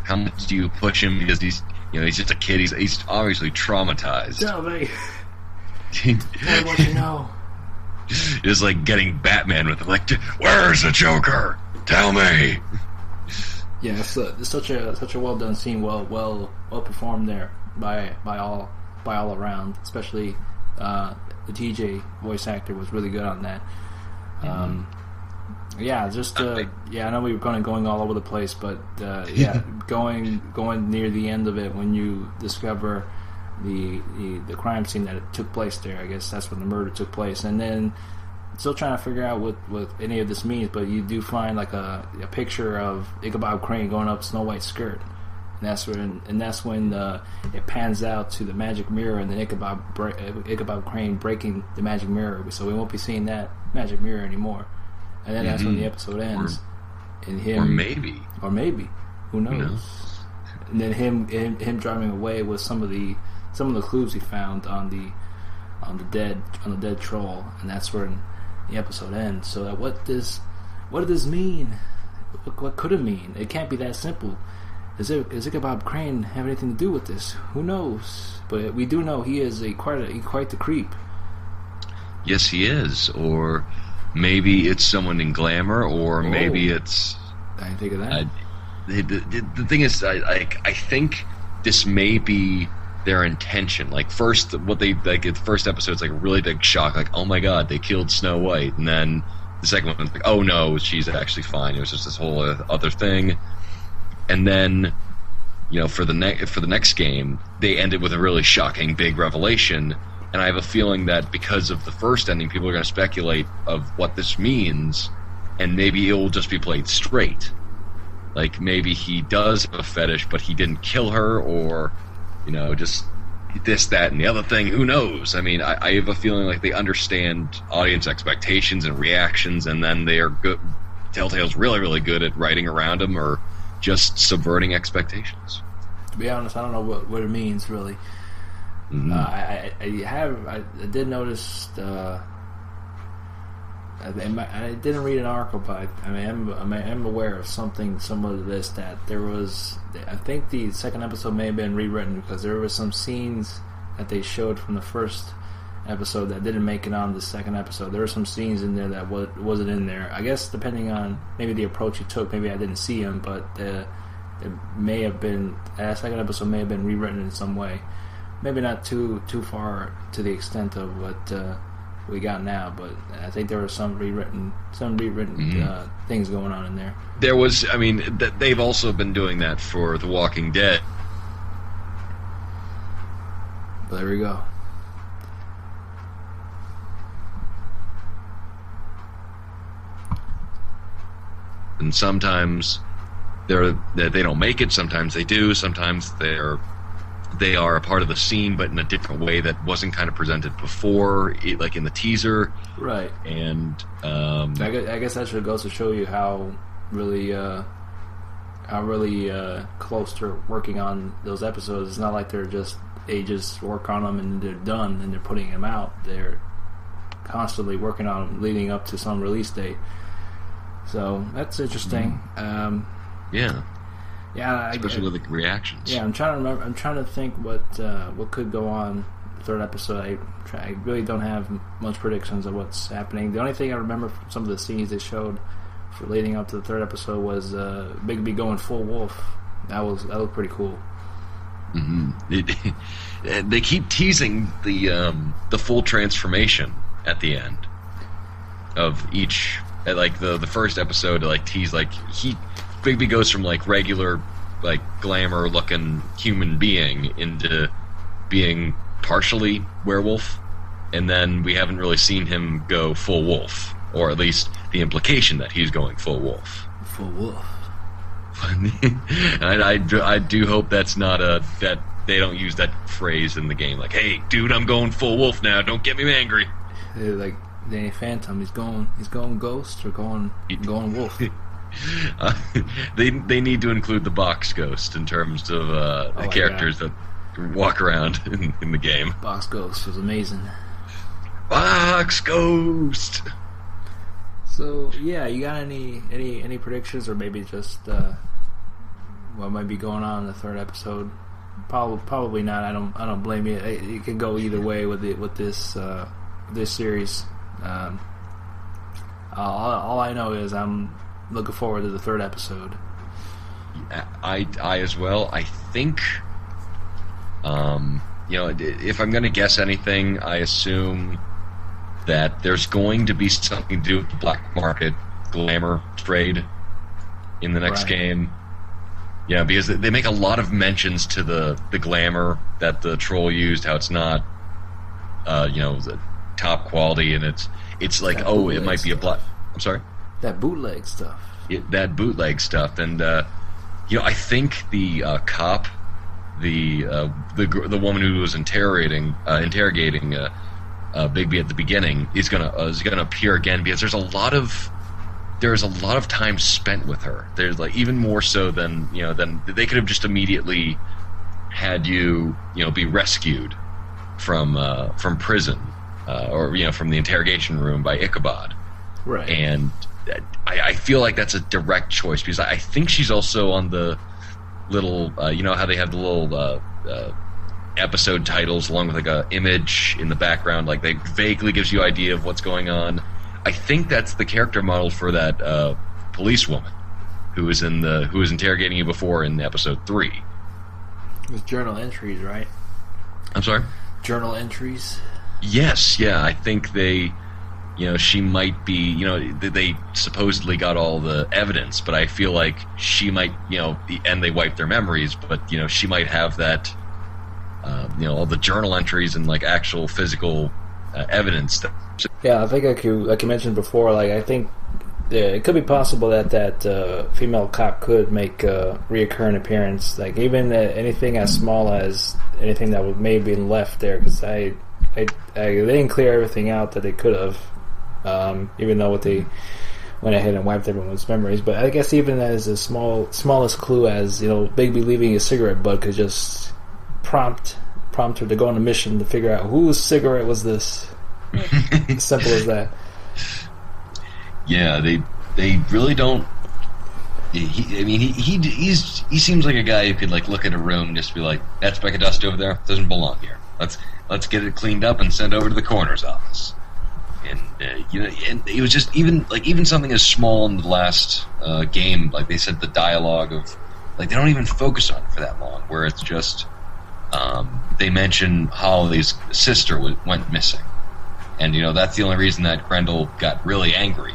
A: how much do you push him, because he's just a kid. He's obviously traumatized.
B: Tell me. Tell me what you know.
A: It's like getting Batman with like, where's the Joker? Tell me.
B: Yeah, it's such a well done scene, well performed there by all around. Especially the TJ voice actor was really good on that. I know we were going all over the place, but going near the end of it, when you discover the crime scene that it took place there, I guess that's when the murder took place, and then still trying to figure out what any of this means, but you do find like a picture of Ichabod Crane going up Snow White's skirt, and that's when it pans out to the magic mirror, and then Ichabod Crane breaking the magic mirror, so we won't be seeing that magic mirror anymore. And then that's when the episode ends. Or
A: maybe,
B: who knows? And then him driving away with some of the clues he found on the dead troll, and that's where the episode ends. So what did this mean? What could it mean? It can't be that simple. Is Ichabod Crane have anything to do with this? Who knows? But we do know he is quite the creep.
A: Yes, he is. Or maybe it's someone in glamour, or maybe it's...
B: I didn't think of that.
A: The thing is, I think this may be their intention. Like first, what they like the first episode, it's like a really big shock. Like, oh my god, they killed Snow White, and then the second one's like, oh no, she's actually fine. It was just this whole other thing. And then, for the next game, they ended with a really shocking big revelation. And I have a feeling that because of the first ending, people are going to speculate of what this means, and maybe it will just be played straight. Like maybe he does have a fetish, but he didn't kill her, or just this, that, and the other thing. Who knows? I mean, I have a feeling like they understand audience expectations and reactions, and then they are good. Telltale's really, really good at writing around them or just subverting expectations.
B: To be honest, I don't know what it means really. Mm-hmm. I did notice. I didn't read an article, but I'm aware of something similar to this. That there was, I think the second episode may have been rewritten because there were some scenes that they showed from the first episode that didn't make it on the second episode. There were some scenes in there that wasn't in there. I guess depending on maybe the approach you took, maybe I didn't see them, but it may have been, that second episode may have been rewritten in some way. Maybe not too far to the extent of what we got now, but I think there were some rewritten things going on in there.
A: There was, they've also been doing that for The Walking Dead.
B: But there we go.
A: And sometimes they don't make it. Sometimes they do. Sometimes they are a part of the scene, but in a different way that wasn't kind of presented before, like in the teaser.
B: Right.
A: And
B: I guess that should go to show you how really close they're working on those episodes. It's not like they just work on them and they're done and they're putting them out. They're constantly working on them leading up to some release date. So that's interesting.
A: Yeah.
B: Yeah,
A: especially with the reactions.
B: Yeah, I'm trying to remember. I'm trying to think what could go on the third episode. I really don't have much predictions of what's happening. The only thing I remember from some of the scenes they showed for leading up to the third episode was Bigby going full wolf. That looked pretty cool.
A: Mm-hmm. They keep teasing the full transformation at the end of each. Like the first episode, like tease like Bigby goes from like regular, like glamour looking human being into being partially werewolf, and then we haven't really seen him go full wolf, or at least the implication that he's going full wolf.
B: Full wolf.
A: I do hope that's not that they don't use that phrase in the game. Like, hey, dude, I'm going full wolf now. Don't get me angry.
B: Like Danny Phantom, he's going ghost or going wolf.
A: They need to include the box ghost in terms of the characters that walk around in the game.
B: Box ghost was amazing.
A: Box ghost.
B: So yeah, you got any predictions, or maybe just what might be going on in the third episode? Probably not. I don't blame you. It can go either way with this series. All I know is I'm looking forward to the third episode.
A: I as well. I think, if I'm going to guess anything, I assume that there's going to be something to do with the black market glamour trade in the next game. Yeah, because they make a lot of mentions to the glamour that the troll used, how it's not, the top quality, and it's like, it might be a black. I'm sorry.
B: That bootleg stuff.
A: That bootleg stuff, and I think the cop, the woman who was interrogating Bigby at the beginning is gonna appear again, because there's a lot of time spent with her. There's like even more so than they could have just immediately had you be rescued from prison or from the interrogation room by Ichabod.
B: Right.
A: And I feel like that's a direct choice, because I think she's also on the little, how they have the little episode titles along with like a image in the background, like they vaguely gives you idea of what's going on. I think that's the character model for that policewoman who was interrogating you before in episode 3.
B: It was journal entries, right?
A: I'm sorry?
B: Journal entries.
A: Yes, yeah, I think they, she might be, they supposedly got all the evidence, but I feel like she might, and they wiped their memories, but, she might have that, all the journal entries and, like, actual physical evidence.
B: Yeah, I think like you mentioned before, like, I think it could be possible that female cop could make a reoccurring appearance, like, even anything as small as anything that was maybe left there, because they didn't clear everything out that they could have, even though they went ahead and wiped everyone's memories. But I guess even as a smallest clue as, Bigby leaving a cigarette butt could just prompt her to go on a mission to figure out whose cigarette was this. As simple as that.
A: Yeah, they really don't. He seems like a guy who could, like, look at a room and just be like, that speck of dust over there doesn't belong here. Let's get it cleaned up and sent over to the coroner's office. And and it was just even something as small in the last game, like they said, the dialogue of, like, they don't even focus on it for that long, where it's just they mention Holly's sister went missing, and that's the only reason that Grendel got really angry.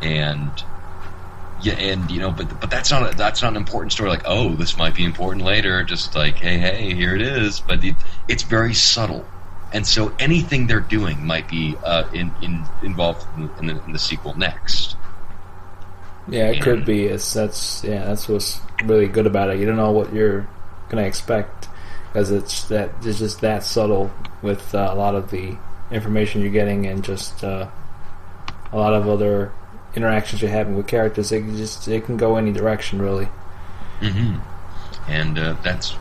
A: And but that's not an important story. Like, oh, this might be important later. Just like, hey, here it is. But it's very subtle, and so anything they're doing might be involved in the sequel next.
B: Yeah, it could be. That's what's really good about it. You don't know what you're gonna expect, because it's just that subtle with a lot of the information you're getting, and just a lot of other interactions you're having with characters. It can go any direction, really.
A: Mm-hmm. And that's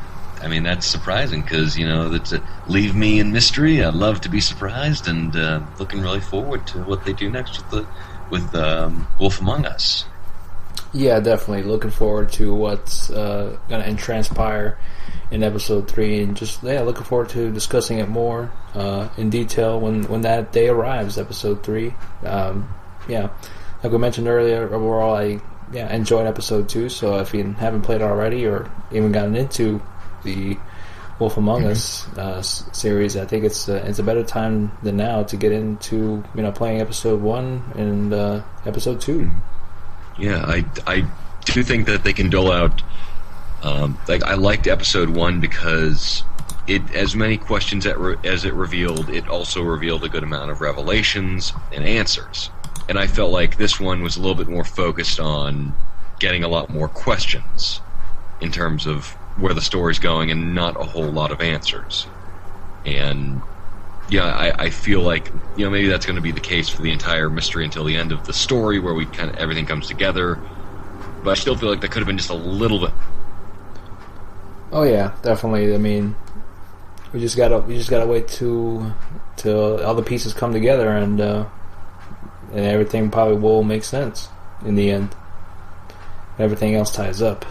A: surprising, because that's leave me in mystery. I love to be surprised, and looking really forward to what they do next with Wolf Among Us.
B: Yeah, definitely looking forward to what's gonna transpire in episode 3, and just looking forward to discussing it more in detail when that day arrives, episode 3. Like we mentioned earlier, overall I enjoyed episode 2. So if you haven't played already, or even gotten into the Wolf Among Us series, I think it's a better time than now to get into playing episode 1 and episode 2.
A: Yeah, I do think that they can dole out. I liked episode 1 because it, as many questions as it revealed, it also revealed a good amount of revelations and answers. And I felt like this one was a little bit more focused on getting a lot more questions in terms of where the story's going, and not a whole lot of answers. And I feel like maybe that's going to be the case for the entire mystery until the end of the story, where we kind of everything comes together. But I still feel like that could have been just a little bit.
B: Oh yeah, definitely. I mean, we just gotta wait till all the pieces come together, and everything probably will make sense in the end. Everything else ties up.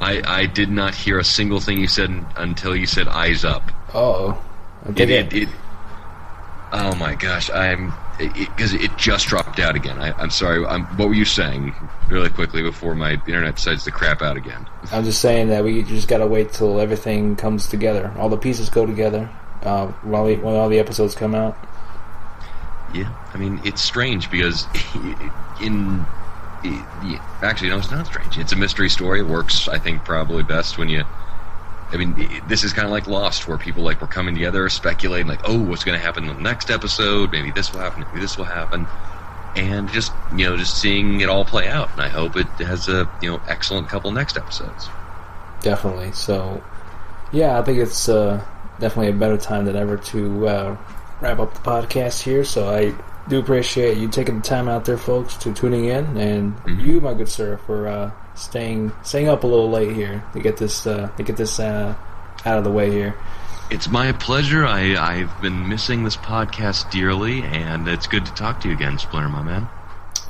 A: I did not hear a single thing you said until you said "eyes up."
B: Oh,
A: oh my gosh! Because it just dropped out again. I'm sorry. What were you saying, really quickly, before my internet decides to crap out again?
B: I'm just saying that we just gotta wait till everything comes together. All the pieces go together when all the episodes come out.
A: Yeah, I mean, it's strange because actually, no, it's not strange. It's a mystery story. It works, I think, probably best when this is kind of like Lost, where people were coming together, speculating, like, oh, what's going to happen in the next episode? Maybe this will happen. Maybe this will happen. And just seeing it all play out. And I hope it has a excellent couple next episodes.
B: Definitely. So, yeah, I think it's definitely a better time than ever to wrap up the podcast here. So I do appreciate you taking the time out there, folks, to tuning in, and you, my good sir, for staying up a little late here to get this out of the way here.
A: It's my pleasure. I've been missing this podcast dearly, and it's good to talk to you again, Splinter, my man.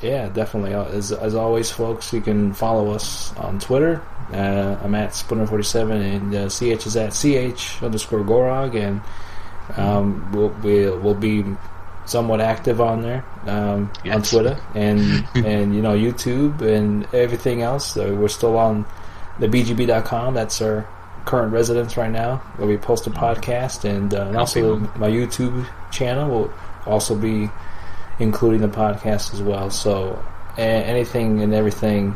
B: Yeah, definitely. As always, folks, you can follow us on Twitter. I'm at Splinter47, and CH is at CH_Gorog, and we'll be somewhat active on there, on Twitter and YouTube and everything else. We're still on the BGB.com. That's our current residents right now, where we post a podcast, and also my YouTube channel will also be including the podcast as well. So anything and everything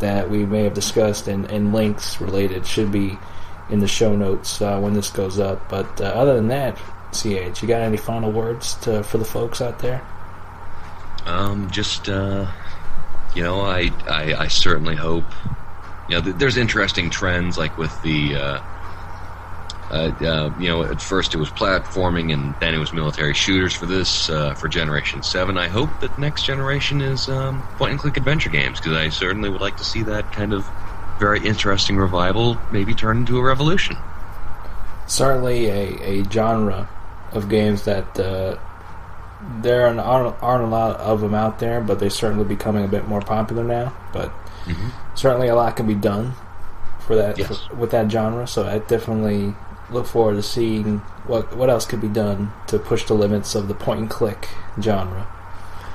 B: that we may have discussed and links related should be in the show notes when this goes up. But other than that, CH, you got any final words for the folks out there?
A: I certainly hope, there's interesting trends, like with the, at first it was platforming and then it was military shooters for this, for Generation 7. I hope that next generation is point-and-click adventure games, because I certainly would like to see that kind of very interesting revival maybe turn into a revolution.
B: Certainly a genre of games that there aren't a lot of them out there, but they're certainly becoming a bit more popular now. But certainly a lot can be done for that with that genre. So I definitely look forward to seeing what else could be done to push the limits of the point-and-click genre.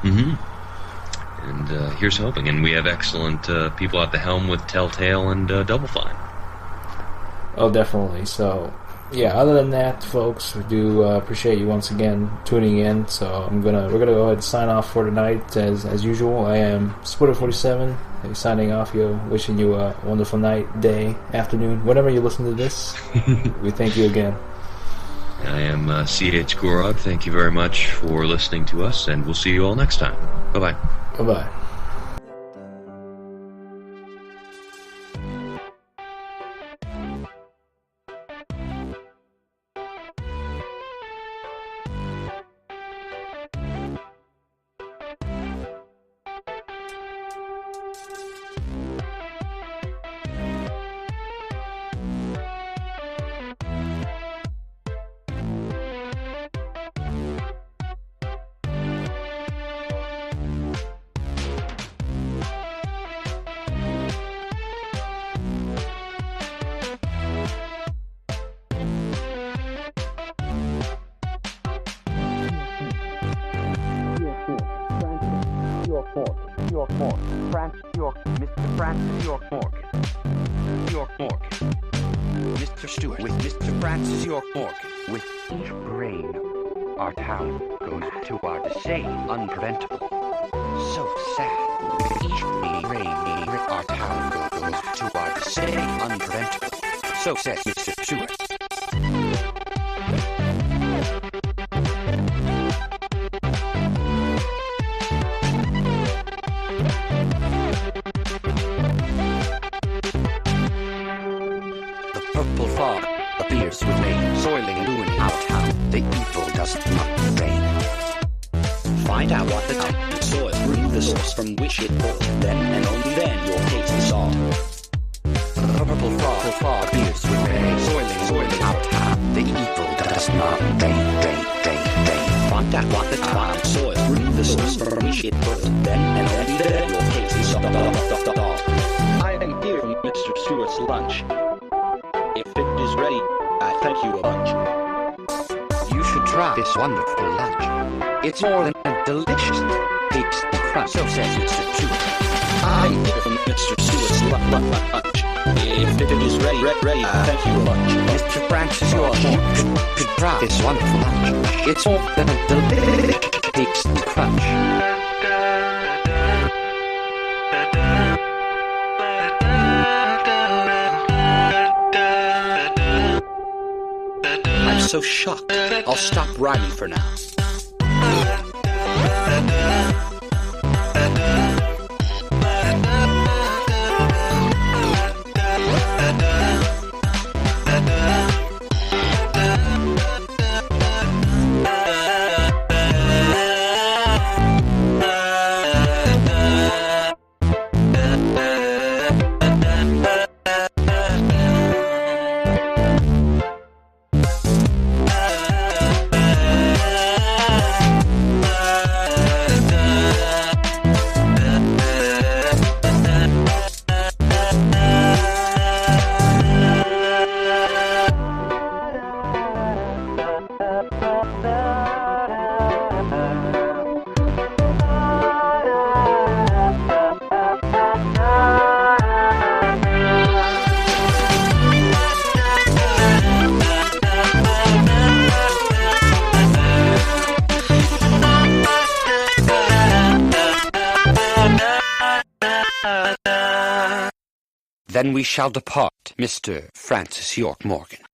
A: And here's hoping. And we have excellent people at the helm with Telltale and Double Fine.
B: Oh, definitely. So, yeah, other than that, folks, we do appreciate you once again tuning in. So we're gonna go ahead and sign off for tonight. As usual, I am Splitter47, signing off. Wishing you a wonderful night, day, afternoon, whenever you listen to this. We thank you again.
A: I am C.H. Gorod. Thank you very much for listening to us, and we'll see you all next time. Bye-bye.
B: Bye-bye.
C: Mr. Francis York Morgan. Mr. Stewart with Mr. Francis York Morgan. With each brain, our town goes to our decay unpreventable. So sad. With each brain, our town goes to our decay unpreventable. So says Mr. Stewart. Purple fog appears with rain, soiling and ruining our town. The evil does not reign. Find out what the type of soil, remove the source from which it poured. Then and only then your case is solved. Purple fog appears with rain, soiling our town. The evil does not reign. Find out what the type of soil, remove the source from which it poured. Then and only then your case is solved. I am here from Mr. Stewart's lunch. If it is ready, I thank you a bunch. You should try this wonderful lunch. It's more than delicious. Takes the crunch, so says Mr. Stewart. I am here from Mr. Stewart's lunch. If it is ready, I thank you a bunch. Mr. Francis York should try this wonderful lunch. It's more than delicious. Takes the crunch. So shocked, I'll stop writing for now. Then we shall depart, Mr. Francis York Morgan.